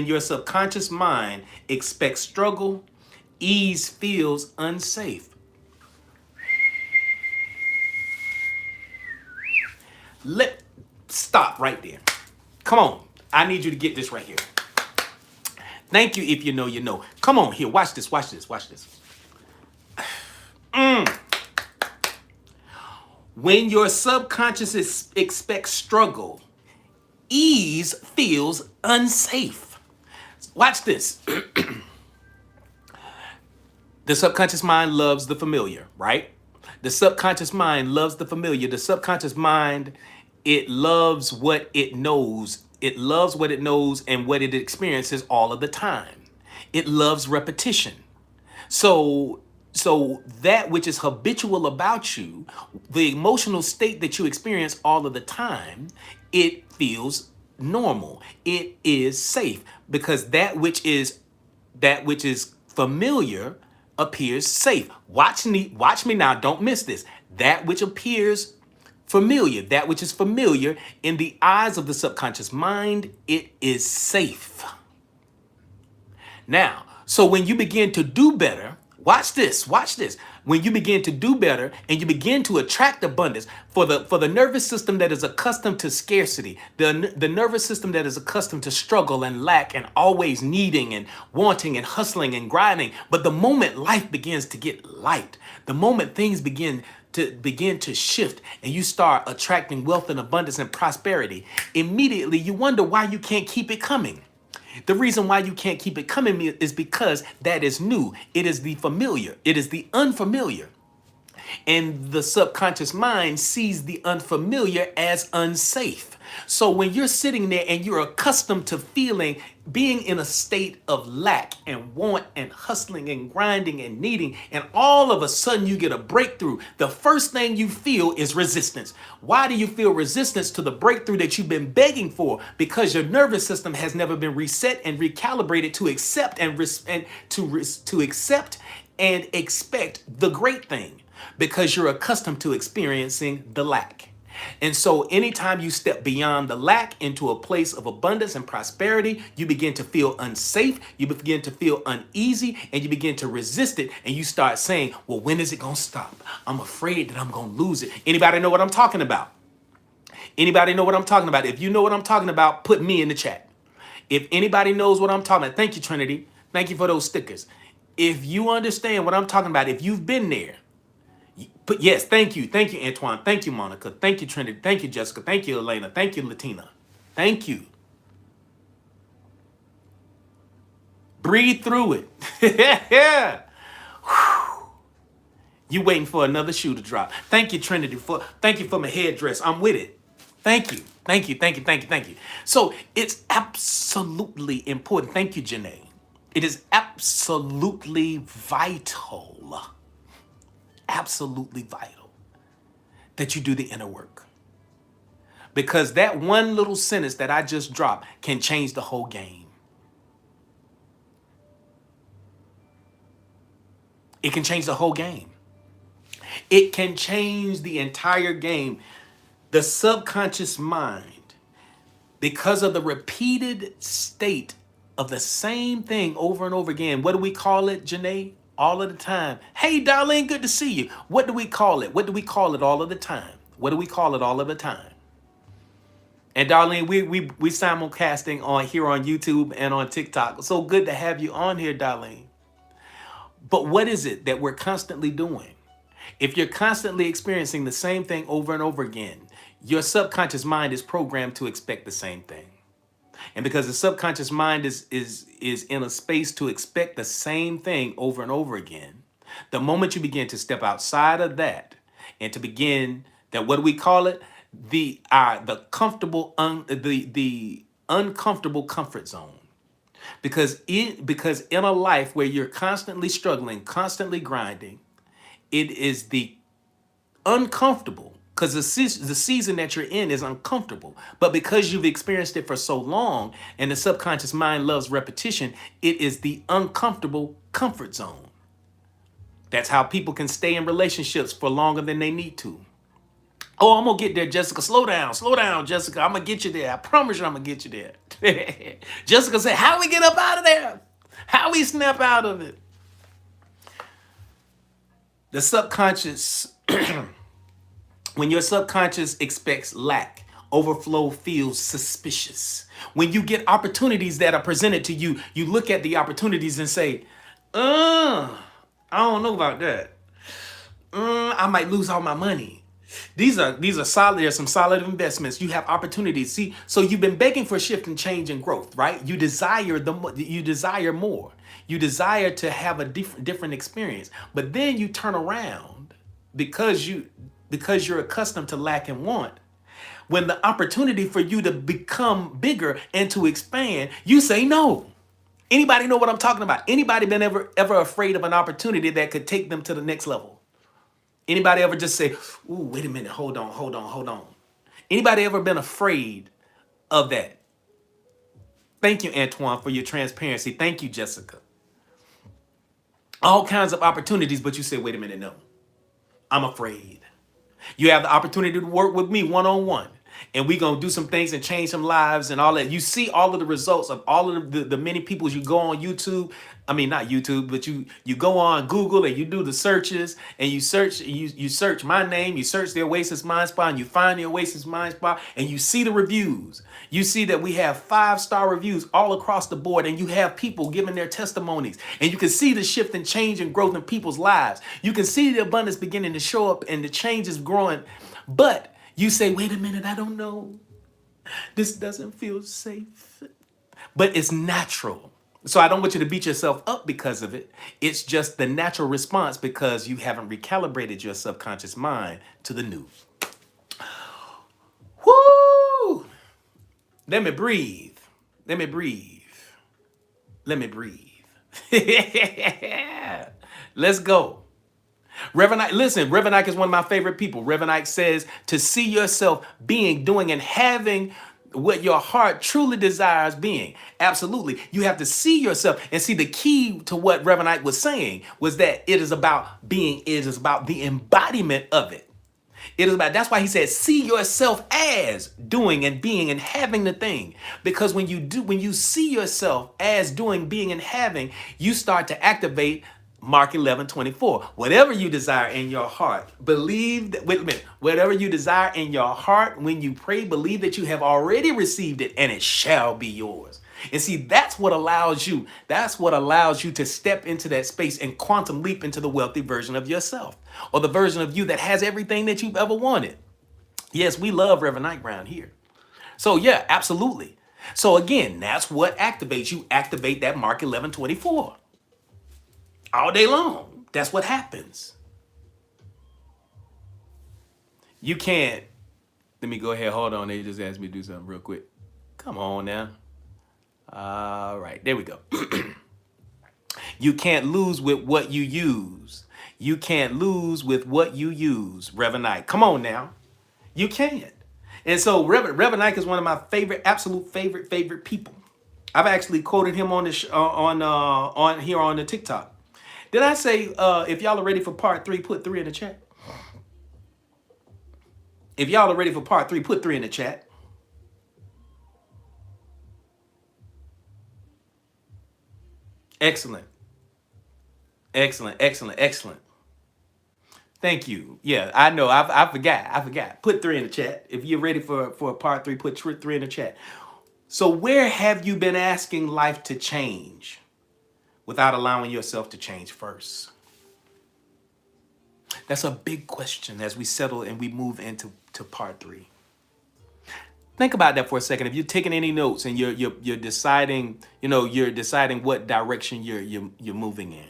your subconscious mind expects struggle, ease feels unsafe. Stop right there. Come on. I need you to get this right here. Thank you. If you know, you know. Come on here. Watch this. When your subconscious expects struggle, ease feels unsafe. Watch this. The subconscious mind loves the familiar, right? The subconscious mind loves the familiar. The subconscious mind, it loves what it knows. It loves what it knows and what it experiences all of the time. It loves repetition. So that which is habitual about you, the emotional state that you experience all of the time, it feels normal. It is safe because that which is familiar appears safe. Watch me now. Don't miss this. That which appears Familiar, that which is familiar in the eyes of the subconscious mind, it is safe. Now, so when you begin to do better, watch this, watch this. When you begin to do better and you begin to attract abundance for the nervous system that is accustomed to scarcity, the nervous system that is accustomed to struggle and lack and always needing and wanting and hustling and grinding, but the moment life begins to get light, the moment things begin to shift and you start attracting wealth and abundance and prosperity, immediately you wonder why you can't keep it coming. The reason why you can't keep it coming is because that is new. It is the familiar. It is the unfamiliar. And the subconscious mind sees the unfamiliar as unsafe. So when you're sitting there and you're accustomed to being in a state of lack and want and hustling and grinding and needing, and all of a sudden you get a breakthrough, the first thing you feel is resistance. Why do you feel resistance to the breakthrough that you've been begging for? Because your nervous system has never been reset and recalibrated to accept to accept and expect the great thing, because you're accustomed to experiencing the lack. And so anytime you step beyond the lack into a place of abundance and prosperity, you begin to feel unsafe, you begin to feel uneasy, and you begin to resist it. And you start saying, well, when is it going to stop? I'm afraid that I'm going to lose it. Anybody know what I'm talking about? Anybody know what I'm talking about? If you know what I'm talking about, put me in the chat. If anybody knows what I'm talking about, thank you, Trinity. Thank you for those stickers. If you understand what I'm talking about, if you've been there, but yes, thank you, Antoine, thank you, Monica, thank you, Trinity, thank you, Jessica, thank you, Elena, thank you, Latina, thank you. Breathe through it. Yeah. You waiting for another shoe to drop. Thank you, Trinity, thank you for my headdress. I'm with it. Thank you, thank you, thank you, thank you, thank you. So it's absolutely important. Thank you, Janae. It is absolutely vital that you do the inner work. Because that one little sentence that I just dropped can change the whole game. It can change the whole game. It can change the entire game. The subconscious mind, because of the repeated state of the same thing over and over again, what do we call it, Janae? All of the time. Hey, Darlene, good to see you. What do we call it? What do we call it all of the time? What do we call it all of the time? And Darlene, we simulcasting here on YouTube and on TikTok. So good to have you on here, Darlene. But what is it that we're constantly doing? If you're constantly experiencing the same thing over and over again, your subconscious mind is programmed to expect the same thing. And because the subconscious mind is in a space to expect the same thing over and over again, the moment you begin to step outside of that and to begin that, what do we call it? The uncomfortable comfort zone. Because in a life where you're constantly struggling, constantly grinding, it is the uncomfortable, because the season that you're in is uncomfortable. But because you've experienced it for so long and the subconscious mind loves repetition, it is the uncomfortable comfort zone. That's how people can stay in relationships for longer than they need to. Oh, I'm going to get there, Jessica. Slow down, Jessica. I'm going to get you there. I promise you I'm going to get you there. Jessica said, how we get up out of there? How we snap out of it? The subconscious, when your subconscious expects lack, overflow feels suspicious. When you get opportunities that are presented to you, you look at the opportunities and say, I don't know about that. I might lose all my money. These are solid. There's some solid investments. You have opportunities. See, so you've been begging for shift and change and growth, right? You desire more. You desire to have a different experience. But then you turn around because you're accustomed to lack and want. When the opportunity for you to become bigger and to expand, you say no. Anybody know what I'm talking about? Anybody been ever afraid of an opportunity that could take them to the next level? Anybody ever just say, ooh, wait a minute, hold on. Anybody ever been afraid of that? Thank you, Antoine, for your transparency. Thank you, Jessica. All kinds of opportunities, but you say, wait a minute, no. I'm afraid. You have the opportunity to work with me one-on-one. And we're going to do some things and change some lives and all that. You see all of the results of all of the many people. You go on YouTube. I mean, not YouTube, but you go on Google and you do the searches and you search my name, you search the Oasis Mind Spa, and you find the Oasis Mind Spa, and you see the reviews. You see that we have 5-star reviews all across the board, and you have people giving their testimonies, and you can see the shift and change and growth in people's lives. You can see the abundance beginning to show up and the change is growing. But you say, wait a minute, I don't know. This doesn't feel safe. But it's natural. So I don't want you to beat yourself up because of it. It's just the natural response because you haven't recalibrated your subconscious mind to the new. Woo! Let me breathe. Let me breathe. Let me breathe. Let's go. Reverend Ike, listen, Reverend Ike is one of my favorite people. Reverend Ike says to see yourself being, doing, and having what your heart truly desires being. Absolutely. You have to see yourself and see the key to what Reverend Ike was saying was that it is about being, it is about the embodiment of it. It is about, that's why he said, see yourself as doing and being and having the thing. Because when you see yourself as doing, being, and having, you start to activate Mark 11:24. Whatever you desire in your heart, believe that, wait a minute, whatever you desire in your heart, when you pray, believe that you have already received it and it shall be yours. And see, that's what allows you to step into that space and quantum leap into the wealthy version of yourself, or the version of you that has everything that you've ever wanted. Yes, we love Reverend Knight around here. So yeah, absolutely. So again, that's what activates you. Activate that Mark 11:24 all day long. That's what happens. You can't. Let me go ahead. Hold on. They just asked me to do something real quick. Come on now. All right, there we go. You can't lose with what you use. You can't lose with what you use, Reverend Knight. Come on now. You can't. And so Reverend Knight is one of my favorite, absolute favorite people. I've actually quoted him on the on here on the TikTok. Did I say if y'all are ready for part 3, put 3 in the chat? If y'all are ready for part 3, put 3 in the chat. Excellent. Excellent, excellent, excellent. Thank you. Yeah, I know. I forgot. Put 3 in the chat. If you're ready for part 3, put 3 in the chat. So where have you been asking life to change without allowing yourself to change first? That's a big question as we settle and we move into part 3. Think about that for a second. If you're taking any notes and you're deciding, you're deciding what direction you're moving in.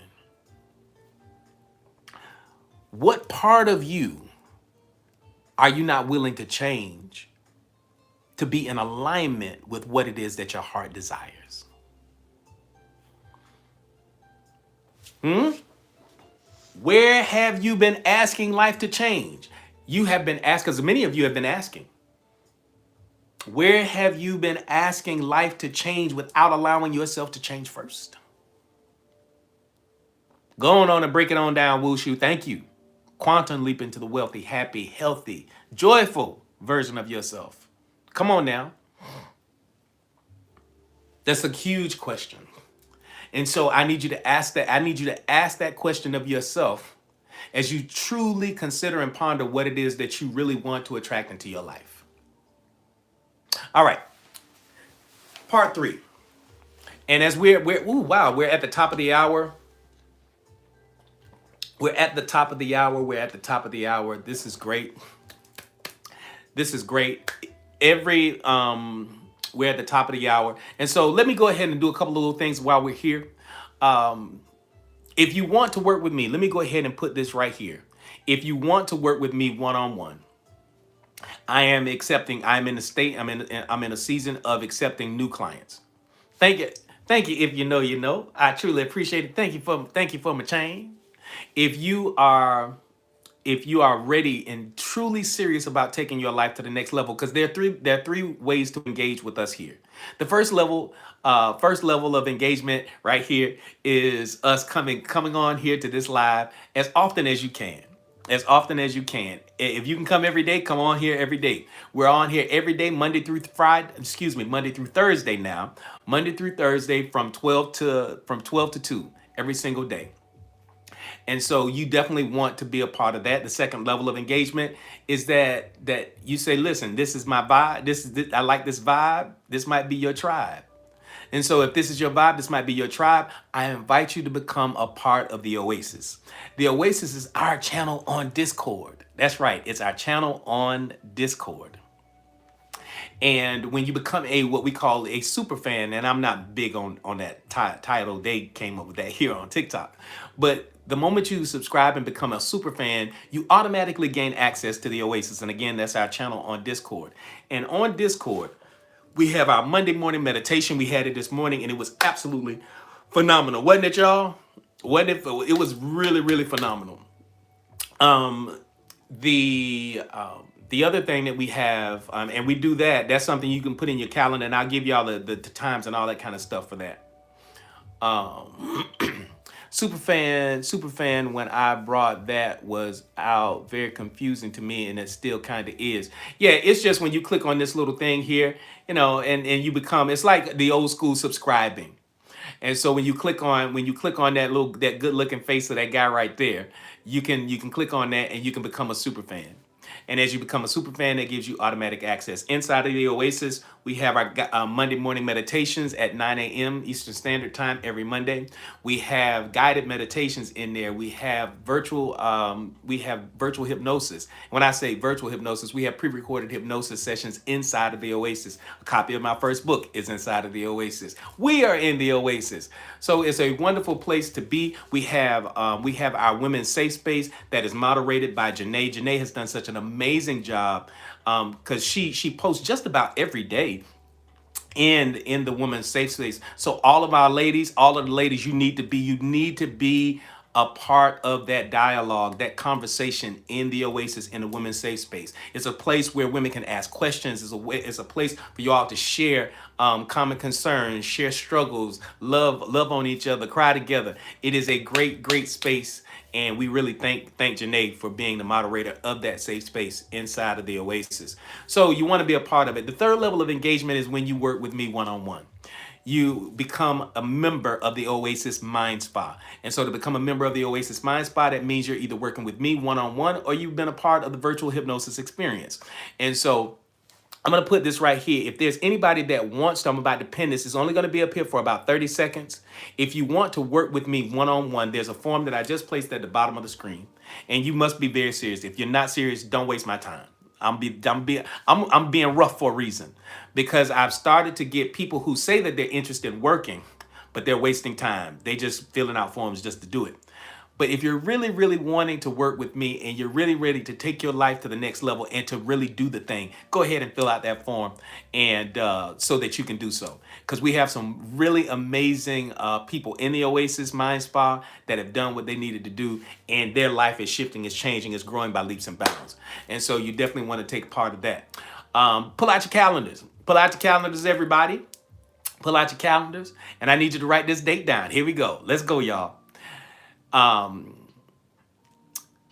What part of you are you not willing to change to be in alignment with what it is that your heart desires? Where have you been asking life to change? You have been asking, because many of you have been asking. Where have you been asking life to change without allowing yourself to change first? Going on and break it on down, Wushu. Thank you. Quantum leap into the wealthy, happy, healthy, joyful version of yourself. Come on now. That's a huge question. And so I need you to ask that. I need you to ask that question of yourself as you truly consider and ponder what it is that you really want to attract into your life. All right. Part 3. And as we're at the top of the hour. We're at the top of the hour. This is great. We're at the top of the hour. And so let me go ahead and do a couple of little things while we're here. If you want to work with me, let me go ahead and put this right here. If you want to work with me one-on-one, I'm in a season of accepting new clients. Thank you. If you know, you know. I truly appreciate it. Thank you for my chain. If you are ready and truly serious about taking your life to the next level, because there are three ways to engage with us here. The first level of engagement right here is us coming on here to this live as often as you can. as often as you can. If you can come every day, come on here every day. We're on here every day, Monday through Friday, Monday through Thursday now. Monday through Thursday from 12 to 2 every single day. And so you definitely want to be a part of that. The second level of engagement is that you say, listen, this is my vibe. I like this vibe. This might be your tribe. And so if this is your vibe, this might be your tribe, I invite you to become a part of the Oasis. The Oasis is our channel on Discord. That's right, it's our channel on Discord. And when you become a what we call a super fan, and I'm not big on that title, they came up with that here on TikTok. But the moment you subscribe and become a super fan, you automatically gain access to the Oasis. And again, that's our channel on Discord. And on Discord, we have our Monday morning meditation. We had it this morning, and it was absolutely phenomenal, wasn't it, y'all? Wasn't it? It was really, really phenomenal. Um, the other thing that we have, and we do that. That's something you can put in your calendar, and I'll give y'all the times and all that kind of stuff for that. Um, Superfan, when I brought that was out, very confusing to me, and it still kind of is. Yeah, it's just when you click on this little thing here, and you become, it's like the old school subscribing. And so when you click on that good looking face of that guy right there, you can click on that and you can become a super fan. And as you become a super fan, that gives you automatic access. Inside of the Oasis, we have our Monday morning meditations at 9 a.m. Eastern Standard Time every Monday. We have guided meditations in there. We have virtual hypnosis. When I say virtual hypnosis, we have pre-recorded hypnosis sessions inside of the Oasis. A copy of my first book is inside of the Oasis. We are in the Oasis. So it's a wonderful place to be. We have our women's safe space that is moderated by Janae. Janae has done such an amazing job because she posts just about every day in the women's safe space. So all of the ladies, you need to be a part of that dialogue, that conversation in the Oasis in the women's safe space. It's a place where women can ask questions. It's a place for you all to share common concerns, share struggles, love on each other, cry together. It is a great space. And we really thank Janae for being the moderator of that safe space inside of the Oasis. So you want to be a part of it. The third level of engagement is when you work with me one-on-one. You become a member of the Oasis Mind Spa. And so to become a member of the Oasis Mind Spa, that means you're either working with me one-on-one or you've been a part of the virtual hypnosis experience. And so I'm going to put this right here. If there's anybody that wants to, I'm about to pin this. It's only going to be up here for about 30 seconds. If you want to work with me one-on-one, there's a form that I just placed at the bottom of the screen. And you must be very serious. If you're not serious, don't waste my time. I'm being rough for a reason, because I've started to get people who say that they're interested in working, but they're wasting time. They just filling out forms just to do it. But if you're really, really wanting to work with me and you're really ready to take your life to the next level and to really do the thing, go ahead and fill out that form, and so that you can do so. Because we have some really amazing people in the Oasis Mind Spa that have done what they needed to do, and their life is shifting, is changing, is growing by leaps and bounds. And so you definitely want to take part of that. Pull out your calendars. Pull out your calendars, everybody. Pull out your calendars. And I need you to write this date down. Here we go. Let's go, y'all.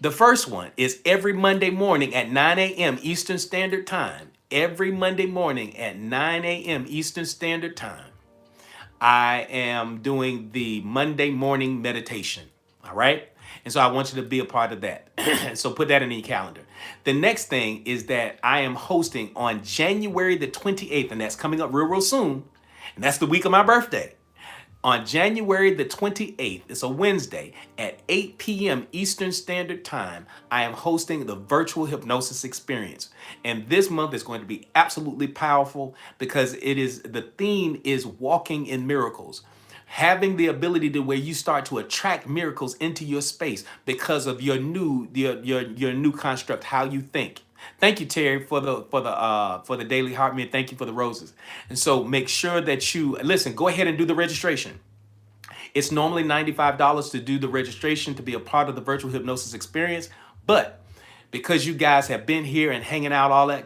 The first one is every Monday morning at 9 a.m. Eastern Standard Time. Every Monday morning at 9 a.m. Eastern Standard Time, I am doing the Monday morning meditation. All right? And so I want you to be a part of that. So put that in your calendar. The next thing is that I am hosting on January the 28th, and that's coming up real soon. And that's the week of my birthday. On January the 28th, it's a Wednesday, at 8 p.m. Eastern Standard Time, I am hosting the virtual hypnosis experience. And this month is going to be absolutely powerful because the theme is walking in miracles. Having the ability to where you start to attract miracles into your space because of your new construct, how you think. Thank you, Terry, for the daily heart meal. Thank you for the roses. And so make sure that you listen. Go ahead and do the registration. It's normally $95 to do the registration to be a part of the virtual hypnosis experience, but because you guys have been here and hanging out all that,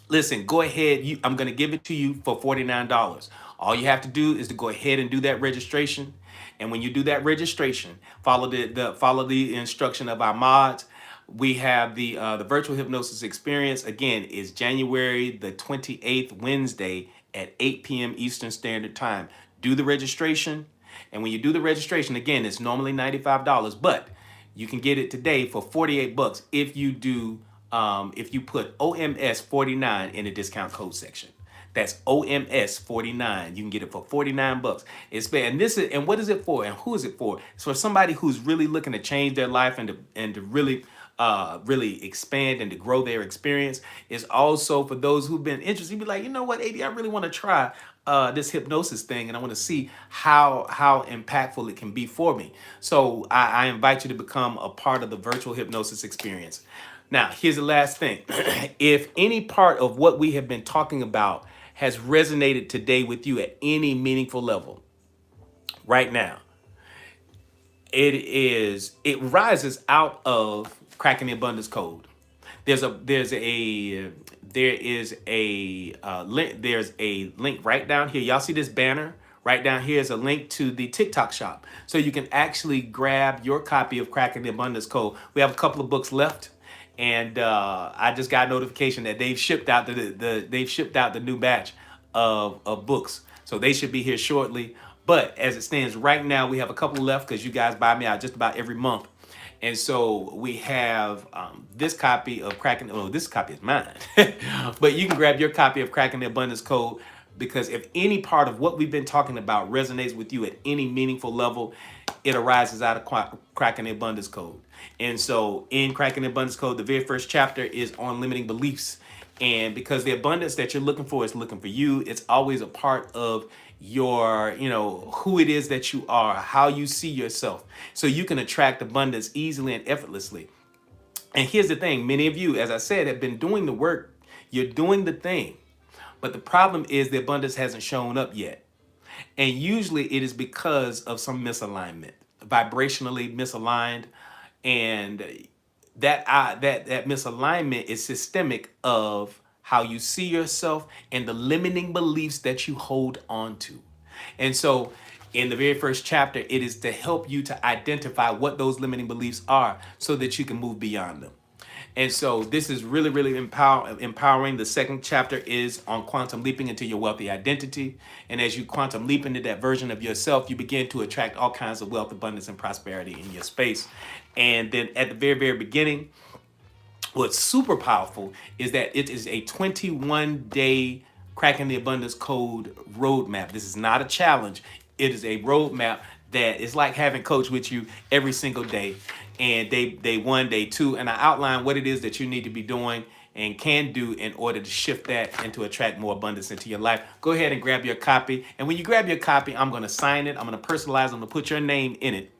listen. Go ahead. I'm going to give it to you for $49. All you have to do is to go ahead and do that registration. And when you do that registration, follow the instruction of our mods. We have the virtual hypnosis experience. Again, is January the 28th, Wednesday at 8 p.m. Eastern Standard Time. Do the registration. And when you do the registration, again, it's normally $95, but you can get it today for 48 bucks if you put OMS 49 in the discount code section. That's OMS 49. You can get it for 49 bucks. And what is it for? And who is it for? It's for somebody who's really looking to change their life and to really expand and to grow their experience. It's also for those who've been interested. You'd be like, you know what, AD, I really want to try this hypnosis thing, and I want to see how impactful it can be for me. So I invite you to become a part of the virtual hypnosis experience. Now, here's the last thing. If any part of what we have been talking about has resonated today with you at any meaningful level, right now, it rises out of cracking the abundance code. There's a link right down here. Y'all see this banner? Right down here is a link to the TikTok shop. So you can actually grab your copy of Cracking the Abundance Code. We have a couple of books left. And I just got notification that they've shipped out the new batch of books. So they should be here shortly. But as it stands right now, we have a couple left because you guys buy me out just about every month. And so we have this copy of Cracking. Oh, this copy is mine. But you can grab your copy of Cracking the Abundance Code, because if any part of what we've been talking about resonates with you at any meaningful level, it arises out of Cracking the Abundance Code. And so in Cracking the Abundance Code, the very first chapter is on limiting beliefs. And because the abundance that you're looking for is looking for you, it's always a part of your, who it is that you are, how you see yourself. So you can attract abundance easily and effortlessly. And here's the thing. Many of you, as I said, have been doing the work. You're doing the thing. But the problem is the abundance hasn't shown up yet. And usually it is because of some misalignment, vibrationally misaligned. And that misalignment is systemic of how you see yourself and the limiting beliefs that you hold on to. And so in the very first chapter, it is to help you to identify what those limiting beliefs are so that you can move beyond them. And so this is really, really empowering. The second chapter is on quantum leaping into your wealthy identity. And as you quantum leap into that version of yourself, you begin to attract all kinds of wealth, abundance, and prosperity in your space. And then at the very, very beginning, what's super powerful is that it is a 21-day Cracking the Abundance Code roadmap. This is not a challenge. It is a roadmap that is like having coach with you every single day. And day 1, day 2, and I outline what it is that you need to be doing and can do in order to shift that and to attract more abundance into your life. Go ahead and grab your copy. And when you grab your copy, I'm going to sign it. I'm going to personalize it. I'm going to put your name in it.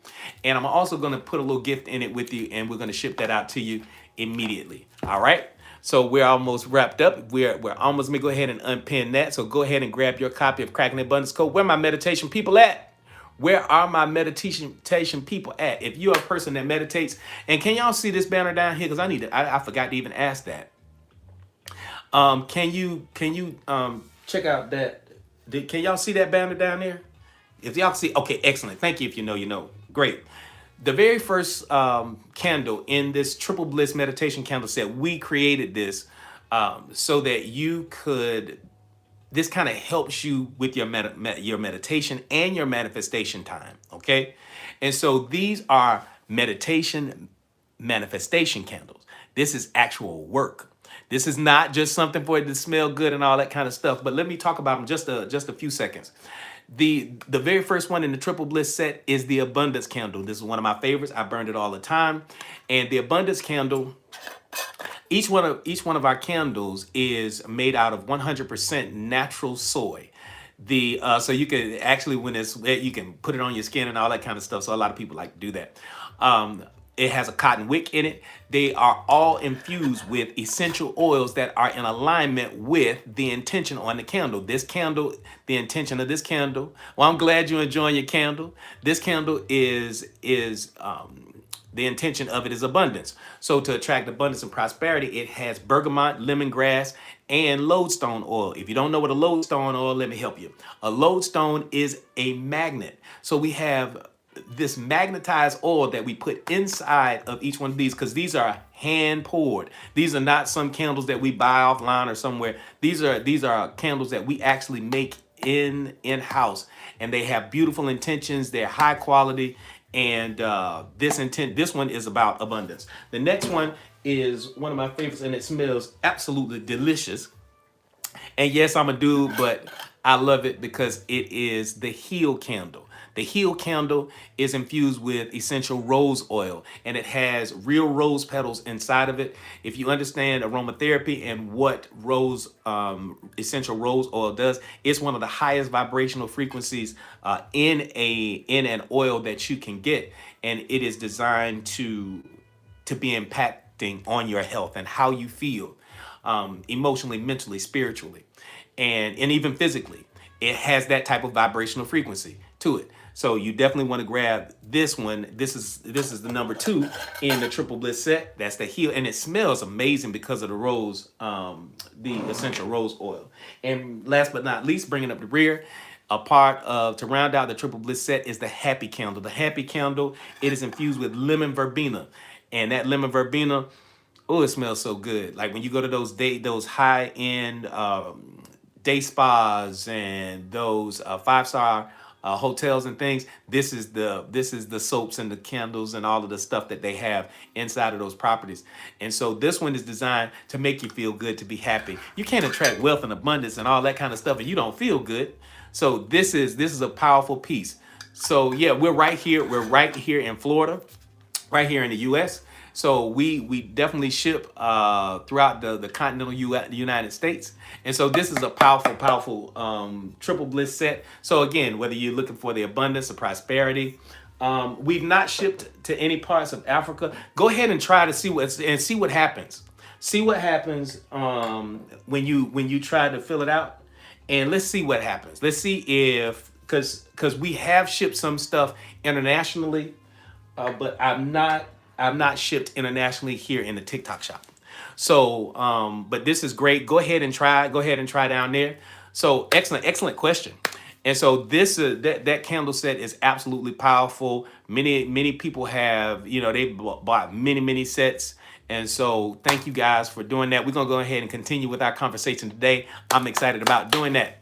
And I'm also going to put a little gift in it with you, and we're going to ship that out to you immediately. All right? So we're almost wrapped up. We're almost, let me go ahead and unpin that. So go ahead and grab your copy of Cracking the Abundance Code. Where my meditation people at? Where are my meditation people at? If you're a person that meditates, and can y'all see this banner down here? Because I forgot to even ask that. Can you check out that? Can y'all see that banner down there? If y'all see, okay, excellent. Thank you. If you know, you know. Great. The very first candle in this Triple Bliss meditation candle set, we created this so that you could. This kind of helps you with your meditation and your manifestation time, okay? And so these are meditation manifestation candles. This is actual work. This is not just something for it to smell good and all that kind of stuff, but let me talk about them just a few seconds. The very first one in the Triple Bliss set is the Abundance Candle. This is one of my favorites. I burned it all the time. And the Abundance Candle, each one of our candles is made out of 100% natural soy. So you can actually, when it's wet, you can put it on your skin and all that kind of stuff. So a lot of people like to do that. It has a cotton wick in it. They are all infused with essential oils that are in alignment with the intention on the candle. This candle, the intention of this candle. Well, I'm glad you're enjoying your candle. This candle is the intention of it is abundance. So to attract abundance and prosperity, it has bergamot, lemongrass, and lodestone oil. If you don't know what a lodestone oil, let me help you. A lodestone is a magnet. So we have this magnetized oil that we put inside of each one of these, because these are hand poured. These are not some candles that we buy offline or somewhere. These are candles that we actually make in-house, and they have beautiful intentions. They're high quality, and this one is about abundance. The next one is one of my favorites, and it smells absolutely delicious. And yes, I'm a dude, but I love it because it is the heal candle. The heal candle is infused with essential rose oil, and it has real rose petals inside of it. If you understand aromatherapy and what essential rose oil does, it's one of the highest vibrational frequencies in an oil that you can get, and it is designed to be impacting on your health and how you feel, emotionally, mentally, spiritually, and even physically. It has that type of vibrational frequency to it. So you definitely want to grab this one. This is the number 2 in the Triple Bliss set. That's the heal, and it smells amazing because of the rose, the essential rose oil. And last but not least, bringing up the rear, a part of to round out the Triple Bliss set is the Happy Candle. The Happy Candle, it is infused with lemon verbena, and that lemon verbena, oh, it smells so good. Like when you go to those high end day spas and those 5-star hotels and things. This is the soaps and the candles and all of the stuff that they have inside of those properties. And so this one is designed to make you feel good, to be happy. You can't attract wealth and abundance and all that kind of stuff and you don't feel good. So this is a powerful piece. So yeah, we're right here in Florida, right here in the US. So we definitely ship throughout the continental United States. And so this is a powerful Triple Bliss set. So again, whether you're looking for the abundance or prosperity, we've not shipped to any parts of Africa. Go ahead and try to see what happens. See what happens when you try to fill it out, and let's see what happens. Let's see if because we have shipped some stuff internationally, but I've not shipped internationally here in the TikTok shop. So, but this is great. Go ahead and try down there. So excellent question. And so that candle set is absolutely powerful. Many people have, they bought many sets. And so thank you guys for doing that. We're going to go ahead and continue with our conversation today. I'm excited about doing that.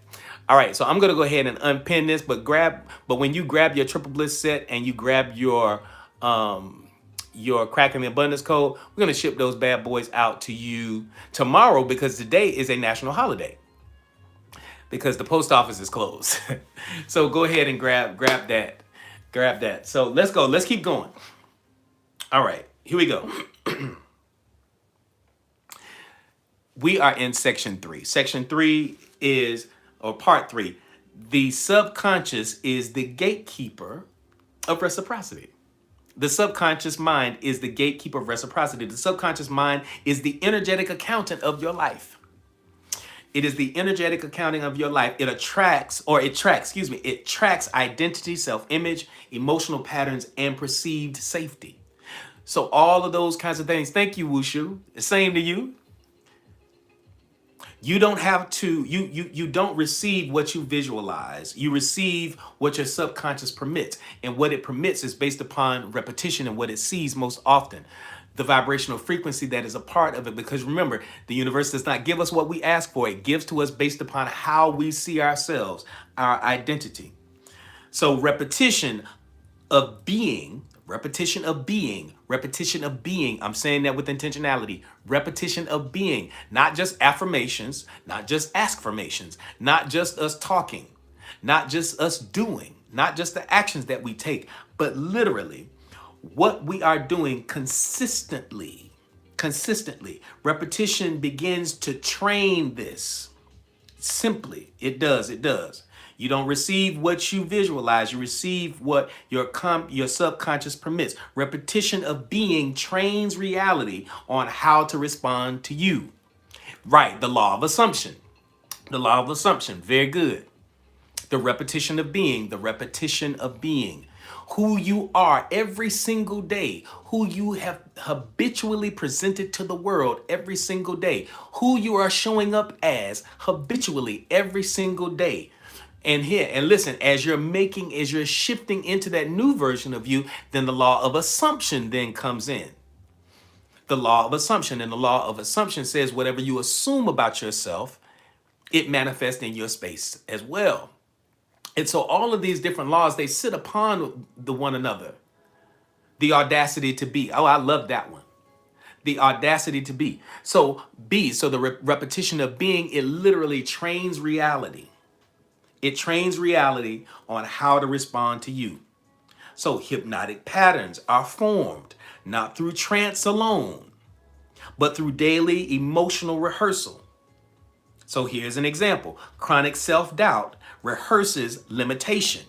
All right, so I'm going to go ahead and unpin this, but when you grab your Triple Bliss set and you grab your Cracking the Abundance code, we're going to ship those bad boys out to you tomorrow, because today is a national holiday because the post office is closed. So go ahead and grab that. So let's go. Let's keep going. All right, here we go. We are in section 3. Section 3 part 3. The subconscious is the gatekeeper of reciprocity. The subconscious mind is the gatekeeper of reciprocity. The subconscious mind is the energetic accountant of your life. It is the energetic accounting of your life. It tracks identity, self-image, emotional patterns, and perceived safety. So all of those kinds of things. Thank you, Wushu. Same to you. You don't have to, you don't receive what you visualize. You receive what your subconscious permits. And what it permits is based upon repetition and what it sees most often. The vibrational frequency that is a part of it. Because remember, the universe does not give us what we ask for. It gives to us based upon how we see ourselves, our identity. So repetition of being, I'm saying that with intentionality, repetition of being, not just affirmations, not just askformations, not just us talking, not just us doing, not just the actions that we take, but literally what we are doing consistently. Repetition begins to train this. Simply, it does. You don't receive what you visualize. You receive what your subconscious permits. Repetition of being trains reality on how to respond to you. Right, the law of assumption. Very good. The repetition of being. Who you are every single day. Who you have habitually presented to the world every single day. Who you are showing up as habitually every single day. And here, and listen, as you're shifting into that new version of you, then the law of assumption then comes in. The law of assumption. And the law of assumption says whatever you assume about yourself, it manifests in your space as well. And so all of these different laws, they sit upon the one another. The audacity to be. Oh, I love that one. The audacity to be. So be, so the repetition of being, it literally trains reality. It trains reality on how to respond to you. So hypnotic patterns are formed not through trance alone, but through daily emotional rehearsal. So here's an example. Chronic self-doubt rehearses limitation.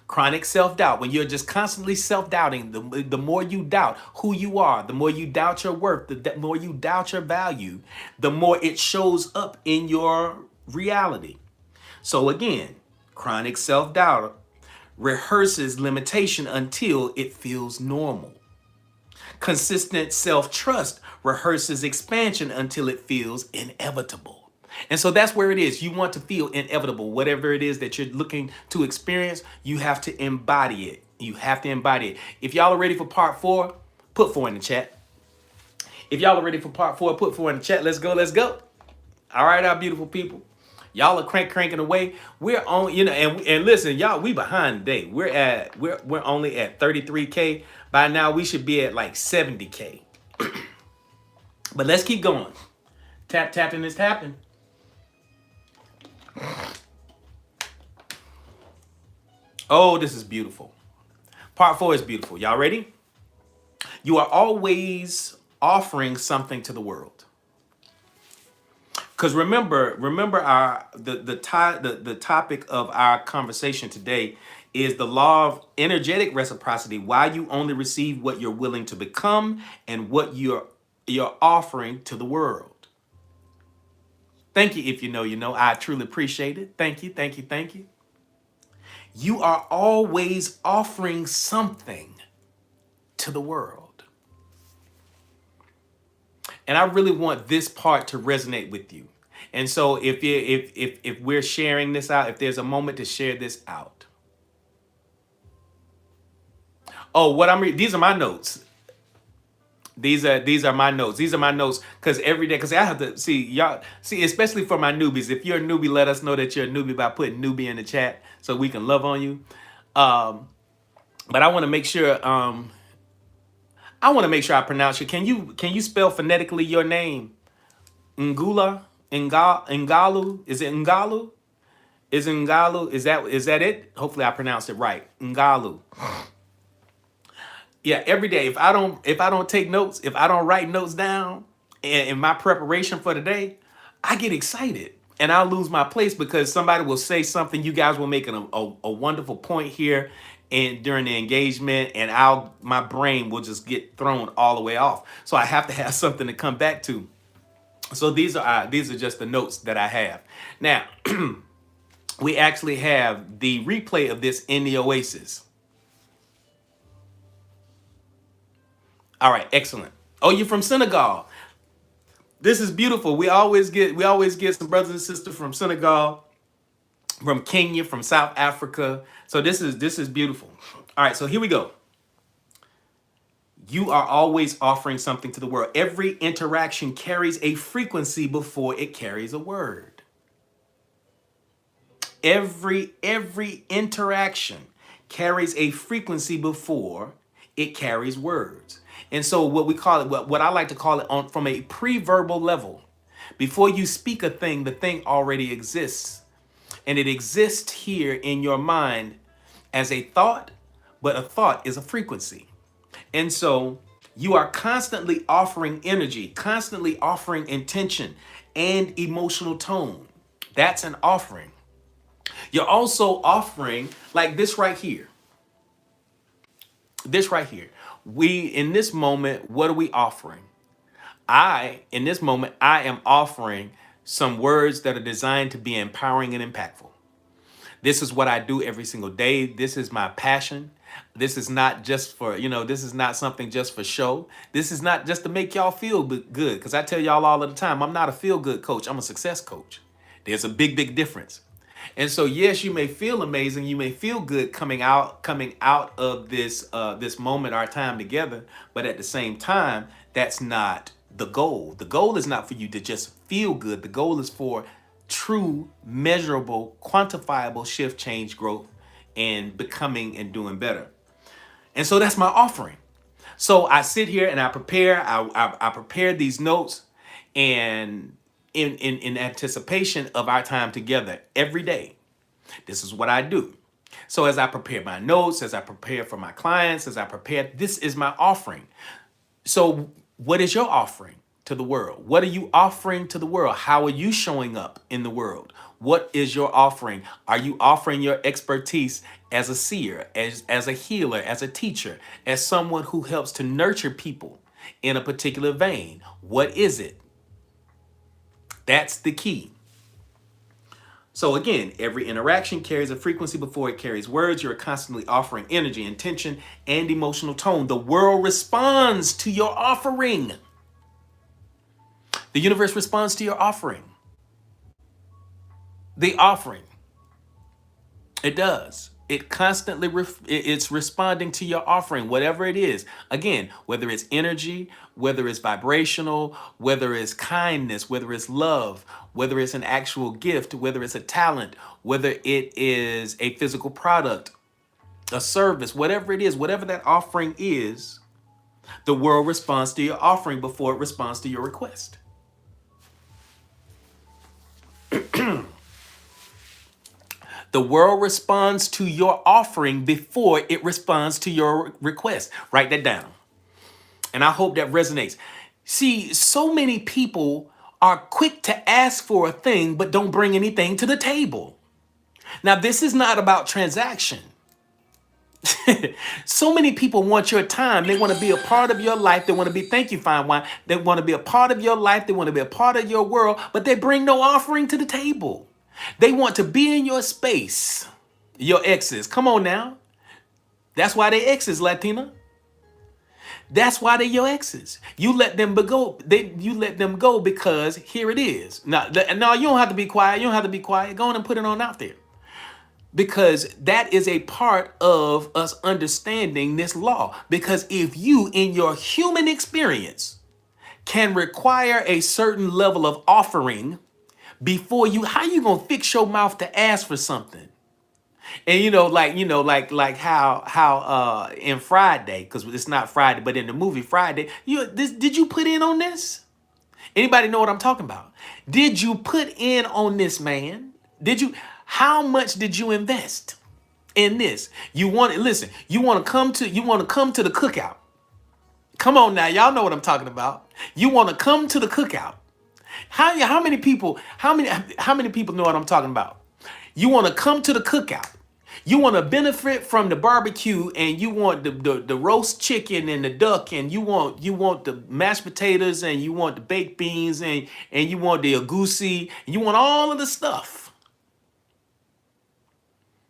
Chronic self-doubt, when you're just constantly self-doubting, the more you doubt who you are, the more you doubt your worth, the more you doubt your value, the more it shows up in your reality. So again, chronic self-doubt rehearses limitation until it feels normal. Consistent self-trust rehearses expansion until it feels inevitable. And so that's where it is. You want to feel inevitable. Whatever it is that you're looking to experience, you have to embody it. You have to embody it. If y'all are ready for part 4, put 4 in the chat. If y'all are ready for part 4, put 4 in the chat. Let's go. Let's go. All right, our beautiful people. Y'all are cranking away. We're on, and listen, y'all, we behind today. We're only at 33K. By now, we should be at like 70K. But let's keep going. Tapping is tapping. Oh, this is beautiful. Part 4 is beautiful. Y'all ready? You are always offering something to the world. Because remember the topic of our conversation today is the law of energetic reciprocity. Why you only receive what you're willing to become and what you're offering to the world. Thank you. If you know, you know. I truly appreciate it. Thank you. Thank you. Thank you. You are always offering something to the world. And I really want this part to resonate with you. And so if we're sharing this out, if there's a moment to share this out. Oh, what I'm reading, these are my notes. These are my notes. These are my notes because every day, because I have to see y'all, especially for my newbies. If you're a newbie, let us know that you're a newbie by putting newbie in the chat so we can love on you. But I want to make sure I pronounce you. Can you spell phonetically your name? Ngalu? Is it Ngalu? Is Ngalu? Is that it? Hopefully I pronounced it right. Ngalu. Yeah, every day if I don't take notes, if I don't write notes down in my preparation for the day, I get excited and I'll lose my place because somebody will say something. You guys will make a wonderful point here and during the engagement, and my brain will just get thrown all the way off. So I have to have something to come back to. So these are just the notes that I have. Now, we actually have the replay of this in the Oasis. All right, excellent. Oh, you're from Senegal. This is beautiful. We always get some brothers and sisters from Senegal, from Kenya, from South Africa. So this is beautiful. All right, so here we go. You are always offering something to the world. Every interaction carries a frequency before it carries a word. Every interaction carries a frequency before it carries words. And so what I like to call it from a pre-verbal level, before you speak a thing, the thing already exists. And it exists here in your mind as a thought, but a thought is a frequency. And so you are constantly offering energy, constantly offering intention and emotional tone. That's an offering. You're also offering like this right here. This right here. In this moment, what are we offering? In this moment, I am offering some words that are designed to be empowering and impactful. This is what I do every single day. This is my passion. This is not just for, this is not something just for show. This is not just to make y'all feel good. Because I tell y'all all of the time, I'm not a feel-good coach. I'm a success coach. There's a big, big difference. And so, yes, you may feel amazing, you may feel good coming out of this moment, our time together, but at the same time, that's not the goal. The goal is not for you to just feel good. The goal is for true, measurable, quantifiable shift, change, growth, and becoming and doing better. And so that's my offering. So I sit here and I prepare. I prepare these notes, and in anticipation of our time together every day. This is what I do. So as I prepare my notes, as I prepare for my clients, as I prepare, this is my offering. So what is your offering to the world? What are you offering to the world? How are you showing up in the world? What is your offering? Are you offering your expertise as a seer, as a healer, as a teacher, as someone who helps to nurture people in a particular vein? What is it? That's the key. So again, every interaction carries a frequency before it carries words. You're constantly offering energy, intention, and emotional tone. The world responds to your offering. The universe responds to your offering. The offering. It does. It constantly it's responding to your offering, whatever it is. Again, whether it's energy, whether it's vibrational, whether it's kindness, whether it's love, whether it's an actual gift, whether it's a talent, whether it is a physical product, a service, whatever it is, whatever that offering is, the world responds to your offering before it responds to your request. The world responds to your offering before it responds to your request. Write that down. And I hope that resonates. See, so many people are quick to ask for a thing, but don't bring anything to the table. Now, this is not about transaction. So many people want your time. They want to be a part of your life. They want to be, thank you, fine wine. They want to be a part of your life. They want to be a part of your world, but they bring no offering to the table. They want to be in your space. Your exes. Come on now. That's why they exes, Latina. That's why they're your exes. You let them go. You let them go because here it is. Now, no, you don't have to be quiet. You don't have to be quiet. Go on and put it on out there. Because that is a part of us understanding this law. Because if you, in your human experience, can require a certain level of offering before you, how you gonna fix your mouth to ask for something? And like how in Friday, because it's not Friday, but in the movie Friday, did you put in on this? Anybody know what I'm talking about? Did you put in on this, man? Did you? How much did you invest in this? You want listen, you want to come to the cookout. Come on now, y'all know what I'm talking about. You want to come to the cookout. How many people know what I'm talking about? You want to come to the cookout. You want to benefit from the barbecue, and you want the roast chicken and the duck, and you want the mashed potatoes, and you want the baked beans, and you want the agusi, and you want all of the stuff.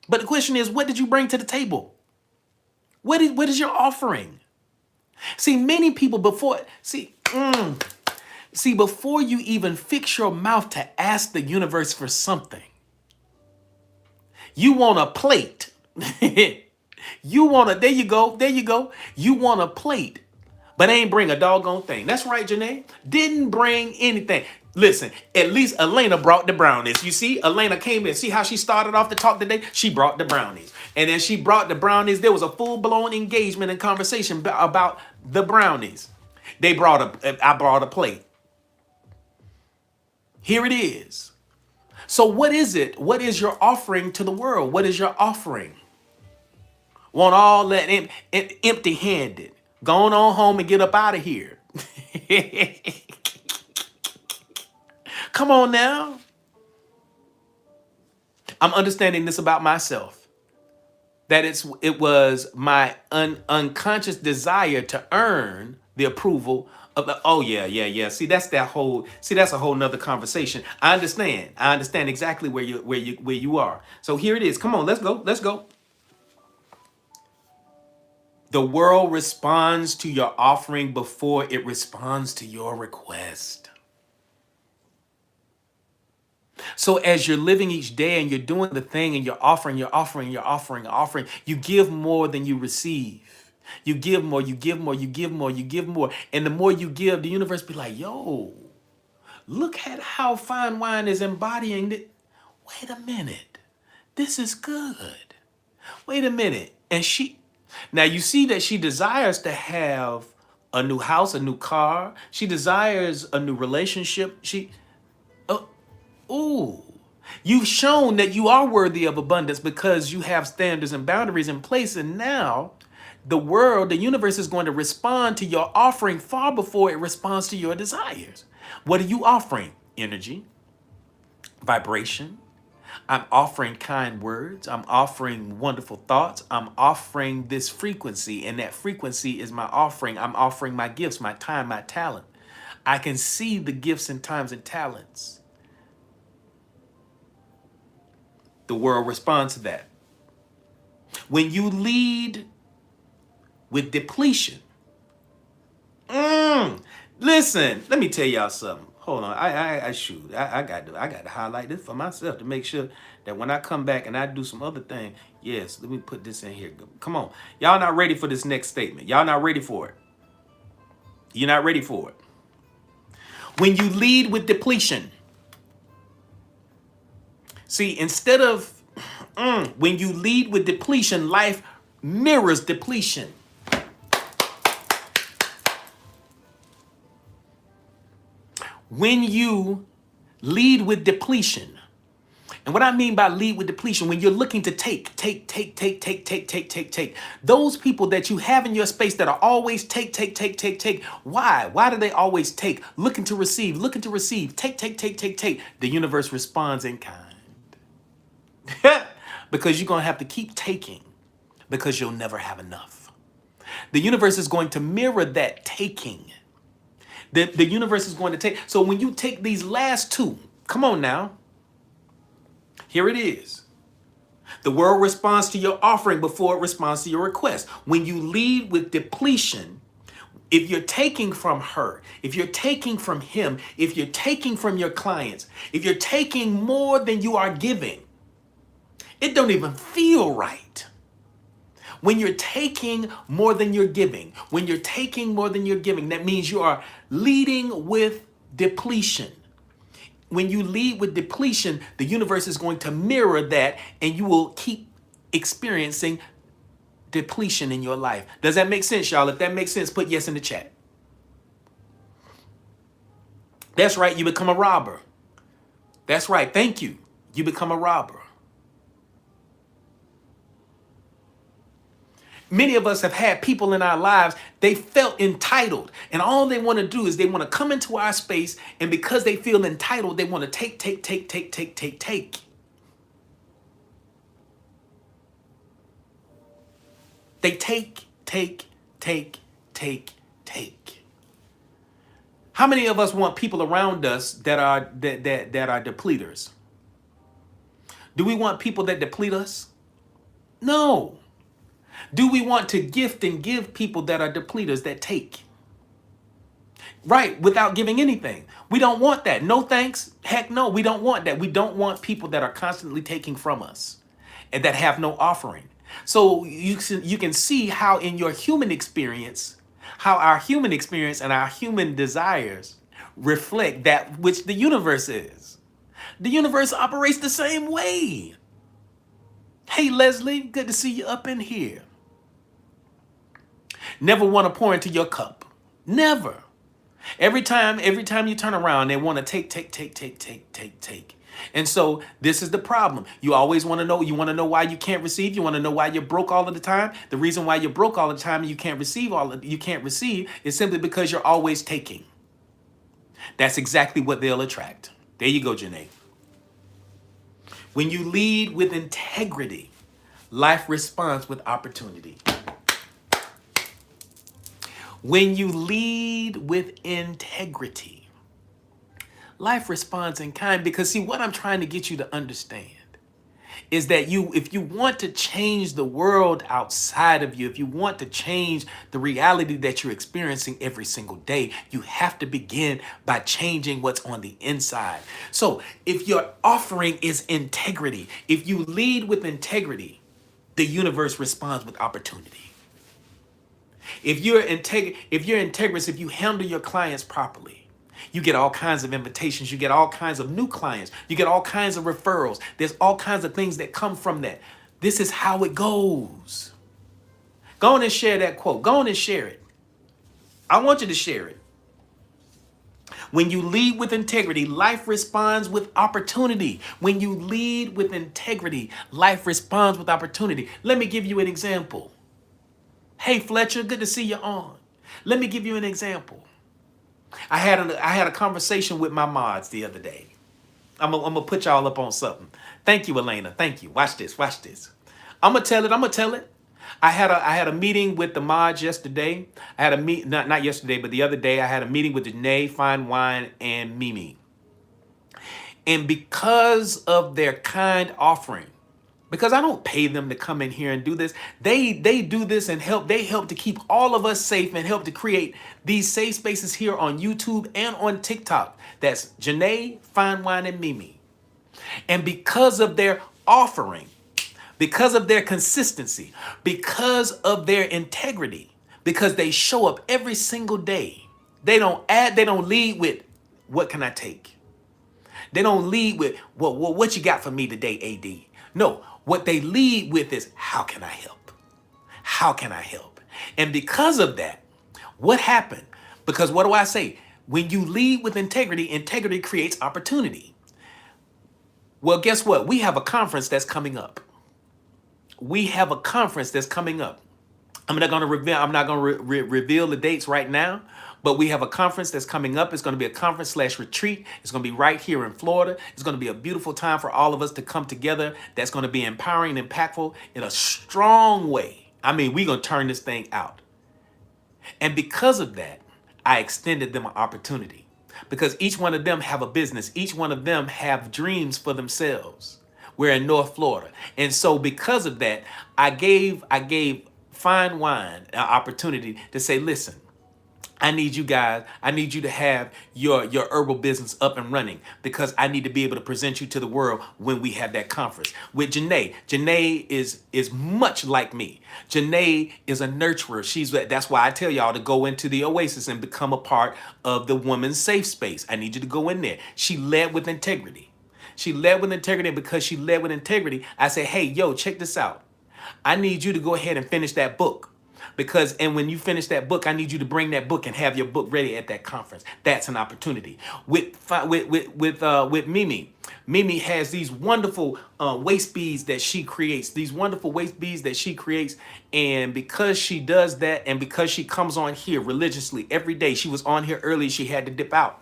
But the question is, what did you bring to the table? What is your offering? See, many people before you even fix your mouth to ask the universe for something, you want a plate. There you go. You want a plate, but ain't bring a doggone thing. That's right, Janae. Didn't bring anything. Listen, at least Elena brought the brownies. You see, Elena came in. See how she started off the talk today? She brought the brownies. And then she brought the brownies. There was a full-blown engagement and conversation about the brownies. I brought a plate. Here it is. So what is it? What is your offering to the world? What is your offering? Want all that empty-handed. Going on home and get up out of here. Come on now. I'm understanding this about myself. That it was my unconscious desire to earn the approval of yeah. See, that's a whole nother conversation. I understand exactly where you are. So here it is. Come on, let's go. The world responds to your offering before it responds to your request. So as you're living each day and you're doing the thing and you're offering, you give more than you receive. You give more, you give more, you give more, you give more. And the more you give, the universe be like, yo, look at how fine wine is embodying it. Wait a minute. This is good. Wait a minute. And now you see that she desires to have a new house, a new car. She desires a new relationship. Ooh, you've shown that you are worthy of abundance because you have standards and boundaries in place. And now the universe is going to respond to your offering far before it responds to your desires. What are you offering? Energy, vibration. I'm offering kind words. I'm offering wonderful thoughts. I'm offering this frequency, and that frequency is my offering. I'm offering my gifts, my time, my talent. I can see the gifts and times and talents. The world responds to that. When you lead with depletion, listen, let me tell y'all something. Hold on, I got to highlight this for myself to make sure that when I come back and I do some other thing, yes, let me put this in here. Come on, y'all not ready for this next statement? Y'all not ready for it? You're not ready for it. When you lead with depletion, see, instead of when you lead with depletion, life mirrors depletion. When you lead with depletion, and what I mean by lead with depletion, when you're looking to take, those people that you have in your space that are always take. Why? Why do they always take? Looking to receive, take. The universe responds in kind. Because you're going to have to keep taking because you'll never have enough. The universe is going to mirror that taking. The universe is going to take. So when you take these last two, come on now. Here it is. The world responds to your offering before it responds to your request. When you lead with depletion, if you're taking from her, if you're taking from him, if you're taking from your clients, if you're taking more than you are giving, it don't even feel right. When you're taking more than you're giving, that means you are leading with depletion. When you lead with depletion, the universe is going to mirror that and you will keep experiencing depletion in your life. Does that make sense, y'all? If that makes sense, put yes in the chat. That's right, you become a robber. That's right, thank you. You become a robber. Many of us have had people in our lives, they felt entitled. And all they want to do is they want to come into our space. And because they feel entitled, they want to take. They take. How many of us want people around us that are depleters? Do we want people that deplete us? No. Do we want to gift and give people that are depleters that take? Right, without giving anything. We don't want that. No thanks. Heck no, we don't want that. We don't want people that are constantly taking from us and that have no offering. So you can see how in your human experience, how our human experience and our human desires reflect that which the universe is. The universe operates the same way. Hey, Leslie, good to see you up in here. Never want to pour into your cup. Never. Every time you turn around, they want to take. And so this is the problem. You always want to know. You want to know why you can't receive. You want to know why you're broke all of the time. The reason why you're broke all the time and you can't receive is simply because you're always taking. That's exactly what they'll attract. There you go, Janae. When you lead with integrity, life responds with opportunity. When you lead with integrity, life responds in kind. Because see, what I'm trying to get you to understand is that if you want to change the world outside of you, if you want to change the reality that you're experiencing every single day, you have to begin by changing what's on the inside. So if your offering is integrity, if you lead with integrity, the universe responds with opportunity. If you're integrous, if you handle your clients properly, you get all kinds of invitations. You get all kinds of new clients. You get all kinds of referrals. There's all kinds of things that come from that. This is how it goes. Go on and share that quote. Go on and share it. I want you to share it. When you lead with integrity, life responds with opportunity. When you lead with integrity, life responds with opportunity. Let me give you an example. Hey, Fletcher, good to see you on. Let me give you an example. I had a conversation with my mods the other day. I'm gonna put y'all up on something. Thank you, Elena. Thank you. Watch this. Watch this. I'm gonna tell it. I had a meeting with the mods yesterday. I had a not yesterday, but the other day. I had a meeting with Janae, Fine Wine, and Mimi. And because of their kind offering, because I don't pay them to come in here and do this, they do this and help. They help to keep all of us safe and help to create these safe spaces here on YouTube and on TikTok. That's Janae, Fine Wine, and Mimi. And because of their offering, because of their consistency, because of their integrity, because they show up every single day, they don't lead with, what can I take? They don't lead with, what you got for me today, AD? No, what they lead with is, how can I help? How can I help? And because of that, what happened? Because what do I say? When you lead with integrity, integrity creates opportunity. Well, guess what? We have a conference that's coming up. We have a conference that's coming up. I'm not going to reveal the dates right now, but we have a conference that's coming up. It's going to be a conference/retreat. It's going to be right here in Florida. It's going to be a beautiful time for all of us to come together. That's going to be empowering and impactful in a strong way. I mean, we're going to turn this thing out. And because of that, I extended them an opportunity, because each one of them have a business. Each one of them have dreams for themselves. We're in North Florida. And so because of that, I gave Fine Wine an opportunity to say, listen, I need you to have your herbal business up and running, because I need to be able to present you to the world when we have that conference. With Janae, Janae is much like me. Janae is a nurturer. That's why I tell y'all to go into the Oasis and become a part of the woman's safe space. I need you to go in there. She led with integrity. She led with integrity, and because she led with integrity, I say, hey, yo, check this out. I need you to go ahead and finish that book. And when you finish that book, I need you to bring that book and have your book ready at that conference. That's an opportunity. With Mimi, Mimi has these wonderful waist beads that she creates. And because she does that, and because she comes on here religiously every day, she was on here early. She had to dip out.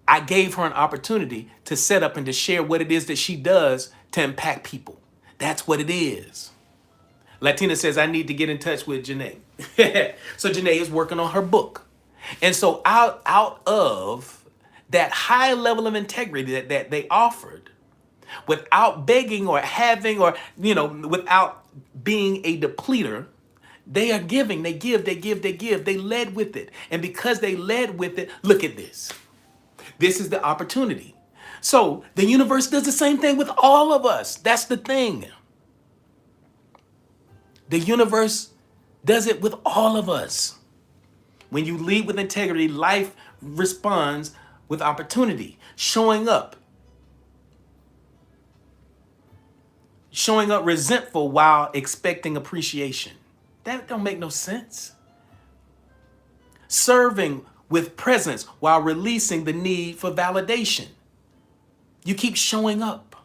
I gave her an opportunity to set up and to share what it is that she does to impact people. That's what it is. Latina says, I need to get in touch with Janae. So Janae is working on her book. And so out of that high level of integrity that they offered, without begging or having, or, without being a depleter, they are giving, they give. They led with it. And because they led with it, look at this. This is the opportunity. So the universe does the same thing with all of us. That's the thing. The universe does it with all of us. When you lead with integrity, life responds with opportunity. Showing up resentful while expecting appreciation. That don't make no sense. Serving with presence while releasing the need for validation. You keep showing up.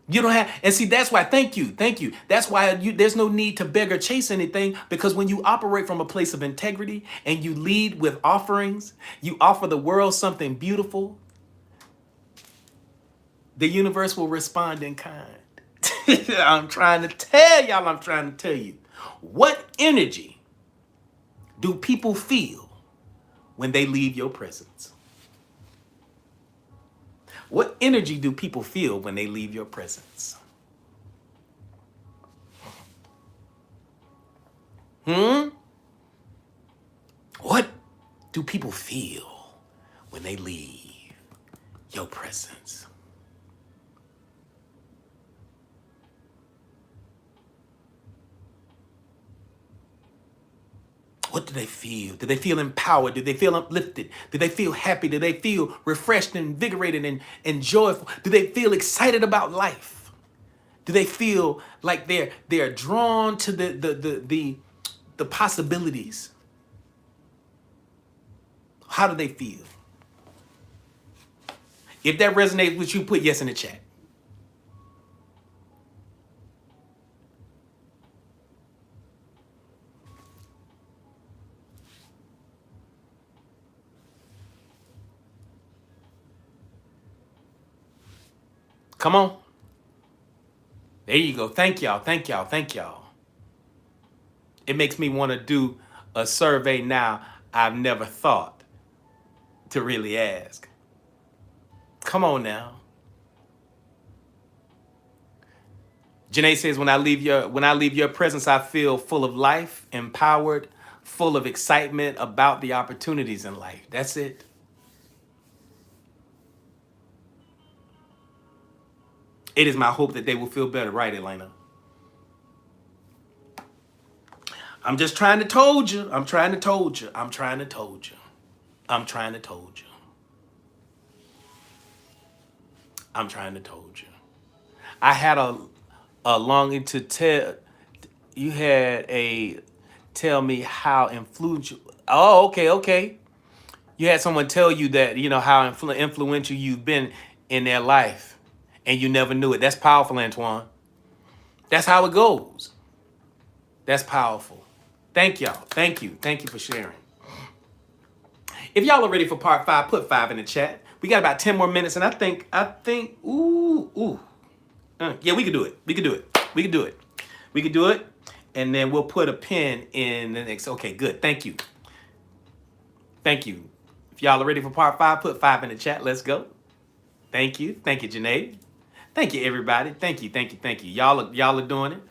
You don't have, and see, that's why, thank you. That's why there's no need to beg or chase anything, because when you operate from a place of integrity and you lead with offerings, you offer the world something beautiful, the universe will respond in kind. I'm trying to tell you. What energy do people feel when they leave your presence? What energy do people feel when they leave your presence? What do people feel when they leave your presence? What do they feel? Do they feel empowered? Do they feel uplifted? Do they feel happy? Do they feel refreshed and invigorated and joyful? Do they feel excited about life? Do they feel like they're drawn to the possibilities? How do they feel? If that resonates with you, put yes in the chat. Come on. There you go. Thank y'all. Thank y'all. Thank y'all. It makes me want to do a survey now I've never thought to really ask. Come on now. Janae says, when I leave your presence, I feel full of life, empowered, full of excitement about the opportunities in life. That's it. It is my hope that they will feel better, right, Elena? I'm just trying to told you. I'm trying to told you. I'm trying to told you. I'm trying to told you. I'm trying to told you. I had a longing to tell. You had a tell me how influential. Oh, okay. You had someone tell you that, you know, how influential you've been in their life and you never knew it. That's powerful, Antoine. That's how it goes. That's powerful. Thank y'all. Thank you. Thank you for sharing. If y'all are ready for part 5, put 5 in the chat. We got about 10 more minutes, and I think, yeah, we can do it. We can do it. We can do it. We can do it, and then we'll put a pin in the next. Okay, good. Thank you. Thank you. If y'all are ready for part 5, put 5 in the chat. Let's go. Thank you. Thank you, Janae. Thank you, everybody. Thank you. Y'all are doing it.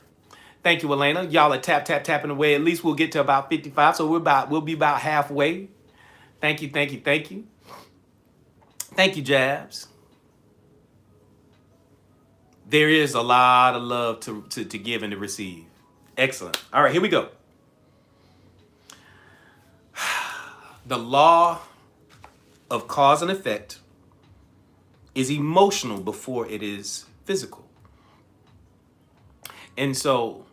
Thank you, Elena. Y'all are tapping away. At least we'll get to about 55. So we'll be about halfway. Thank you. Thank you, Jabs. There is a lot of love to give and to receive. Excellent. All right, here we go. The law of cause and effect is emotional before it is physical. And so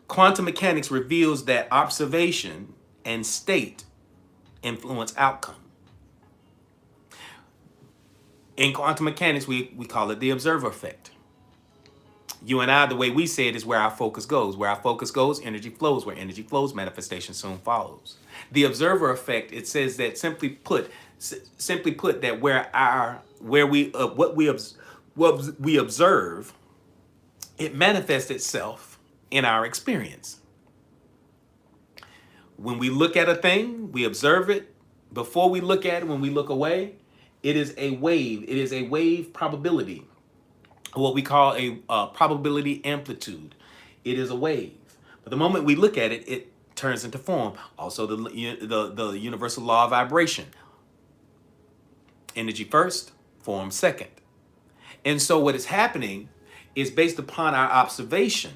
quantum mechanics reveals that observation and state influence outcome. In quantum mechanics, we call it the observer effect. You and I, the way we say it is where our focus goes. Where our focus goes, energy flows. Where energy flows, manifestation soon follows. The observer effect, it says that simply put, that what we observe, it manifests itself in our experience. When we look at a thing, we observe it. Before we look at it, when we look away, it is a wave. It is a wave probability, what we call a probability amplitude. It is a wave. But the moment we look at it, it turns into form. Also, the universal law of vibration. Energy first, form second. And so what is happening is based upon our observation,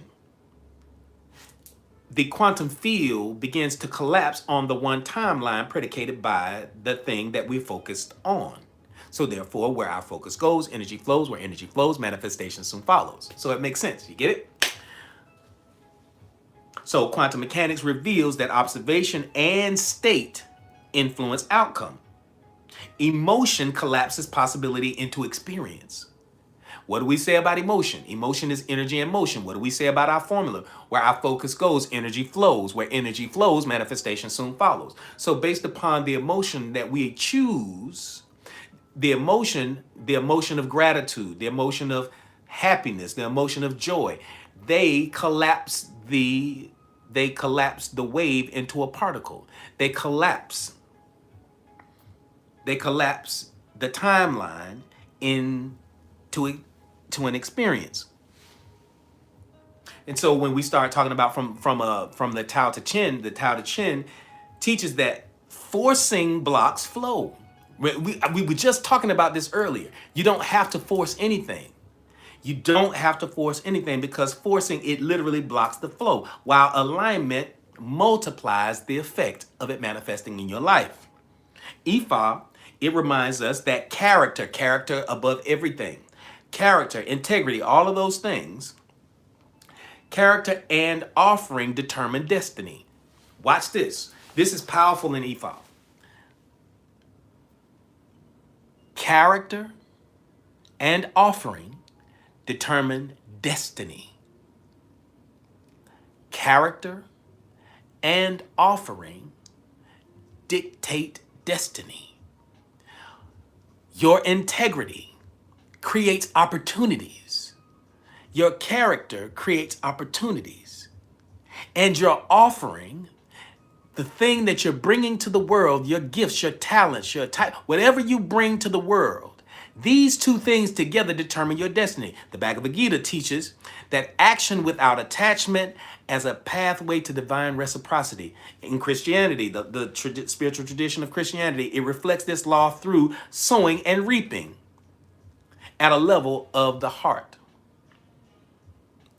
the quantum field begins to collapse on the one timeline predicated by the thing that we focused on. So therefore, where our focus goes, energy flows. Where energy flows, manifestation soon follows. So it makes sense. You get it? So quantum mechanics reveals that observation and state influence outcome. Emotion collapses possibility into experience. What do we say about emotion? Emotion is energy in motion. What do we say about our formula? Where our focus goes, energy flows. Where energy flows, manifestation soon follows. So based upon the emotion that we choose, the emotion of gratitude, the emotion of happiness, the emotion of joy, they collapse the wave into a particle. They collapse the timeline into to an experience. And so when we start talking about from the Tao Te Ching, the Tao Te Ching teaches that forcing blocks flow. We were just talking about this earlier. You don't have to force anything. You don't have to force anything because forcing it literally blocks the flow, while alignment multiplies the effect of it manifesting in your life. Ifa, it reminds us that character above everything, character, integrity, all of those things, character and offering determine destiny. Watch this. This is powerful in Ifa. Character and offering determine destiny. Character and offering dictate destiny. Your integrity creates opportunities. Your character creates opportunities. And your offering, the thing that you're bringing to the world, your gifts, your talents, whatever you bring to the world, these two things together determine your destiny. The Bhagavad Gita teaches that action without attachment as a pathway to divine reciprocity. In Christianity, the spiritual tradition of Christianity, it reflects this law through sowing and reaping at a level of the heart.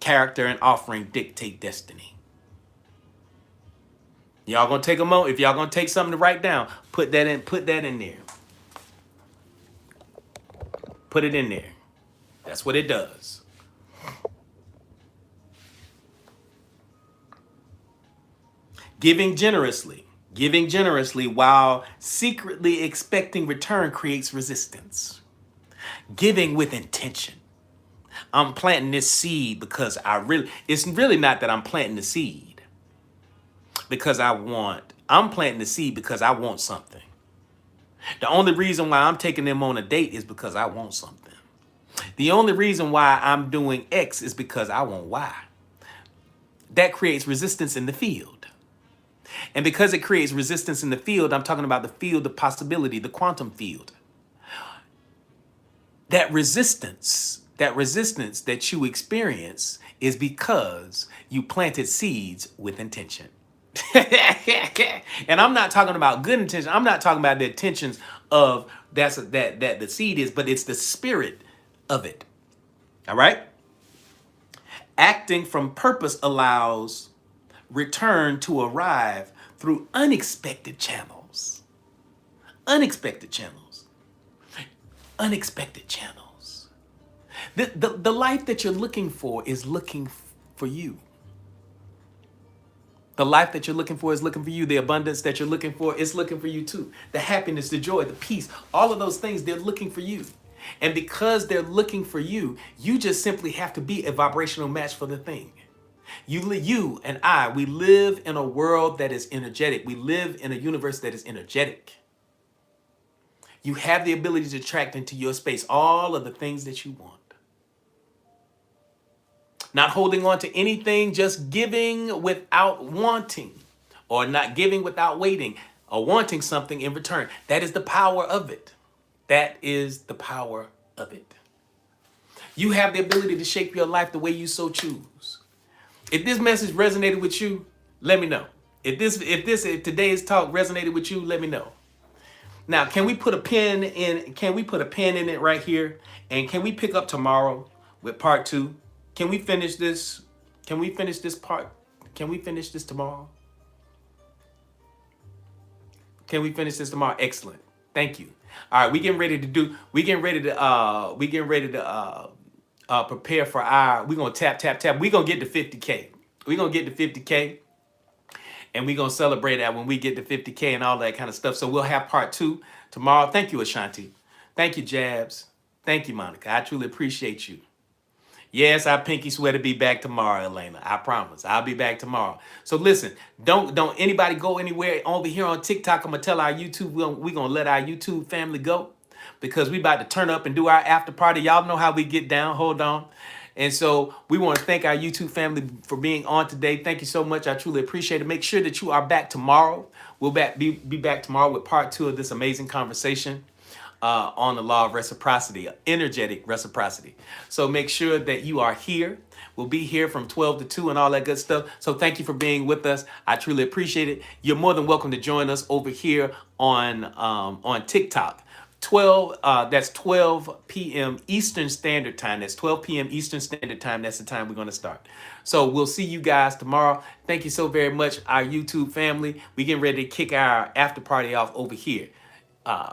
Character and offering dictate destiny. Y'all gonna take a moment. If y'all gonna take something to write down, put that in there. Put it in there. That's what it does. Giving generously while secretly expecting return creates resistance. Giving with intention. I'm planting this seed because it's really not that I'm planting the seed because I'm planting the seed because I want something. The only reason why I'm taking them on a date is because I want something. The only reason why I'm doing X is because I want Y. That creates resistance in the field. And because it creates resistance in the field, I'm talking about the field of possibility, the quantum field. That resistance that you experience is because you planted seeds with intention. And I'm not talking about good intention. I'm not talking about the intentions of that the seed is, but it's the spirit of it. All right? Acting from purpose allows return to arrive through unexpected channels. Unexpected channels. Unexpected channels. The life that you're looking for is looking for you. The life that you're looking for is looking for you. The abundance that you're looking for is looking for you too. The happiness, the joy, the peace, all of those things, they're looking for you. And because they're looking for you, you just simply have to be a vibrational match for the thing. You and I, we live in a world that is energetic. We live in a universe that is energetic. You have the ability to attract into your space all of the things that you want. Not holding on to anything, just giving without wanting, or not giving without waiting, or wanting something in return. That is the power of it. That is the power of it. You have the ability to shape your life the way you so choose. If this message resonated with you, let me know. If today's talk resonated with you, let me know. Now, can we put a pin in? Can we put a pin in it right here? And can we pick up tomorrow with part 2? Can we finish this? Can we finish this part? Can we finish this tomorrow? Can we finish this tomorrow? Excellent. Thank you. All right, we getting ready to prepare for we're gonna tap. We're gonna get to 50K. We're gonna get to 50K. And we're gonna celebrate that when we get to 50K and all that kind of stuff. So we'll have part 2 tomorrow. Thank you, Ashanti. Thank you, Jabs. Thank you, Monica. I truly appreciate you. Yes, I pinky swear to be back tomorrow, Elena. I promise. I'll be back tomorrow. So listen, don't anybody go anywhere over here on TikTok. I'm gonna tell our YouTube, we're gonna let our YouTube family go because we about to turn up and do our after party. Y'all know how we get down. Hold on. And so we want to thank our YouTube family for being on today. Thank you so much. I truly appreciate it. Make sure that you are back tomorrow. We'll be back tomorrow with part 2 of this amazing conversation. on the law of reciprocity, energetic reciprocity. So make sure that you are here. We'll be here from 12 to 2 and all that good stuff. So thank you for being with us. I truly appreciate it. You're more than welcome to join us over here on TikTok. That's 12 p.m. Eastern Standard Time. That's 12 p.m. Eastern Standard Time. That's the time we're going to start. So we'll see you guys tomorrow. Thank you so very much, our YouTube family. We're getting ready to kick our after party off over here.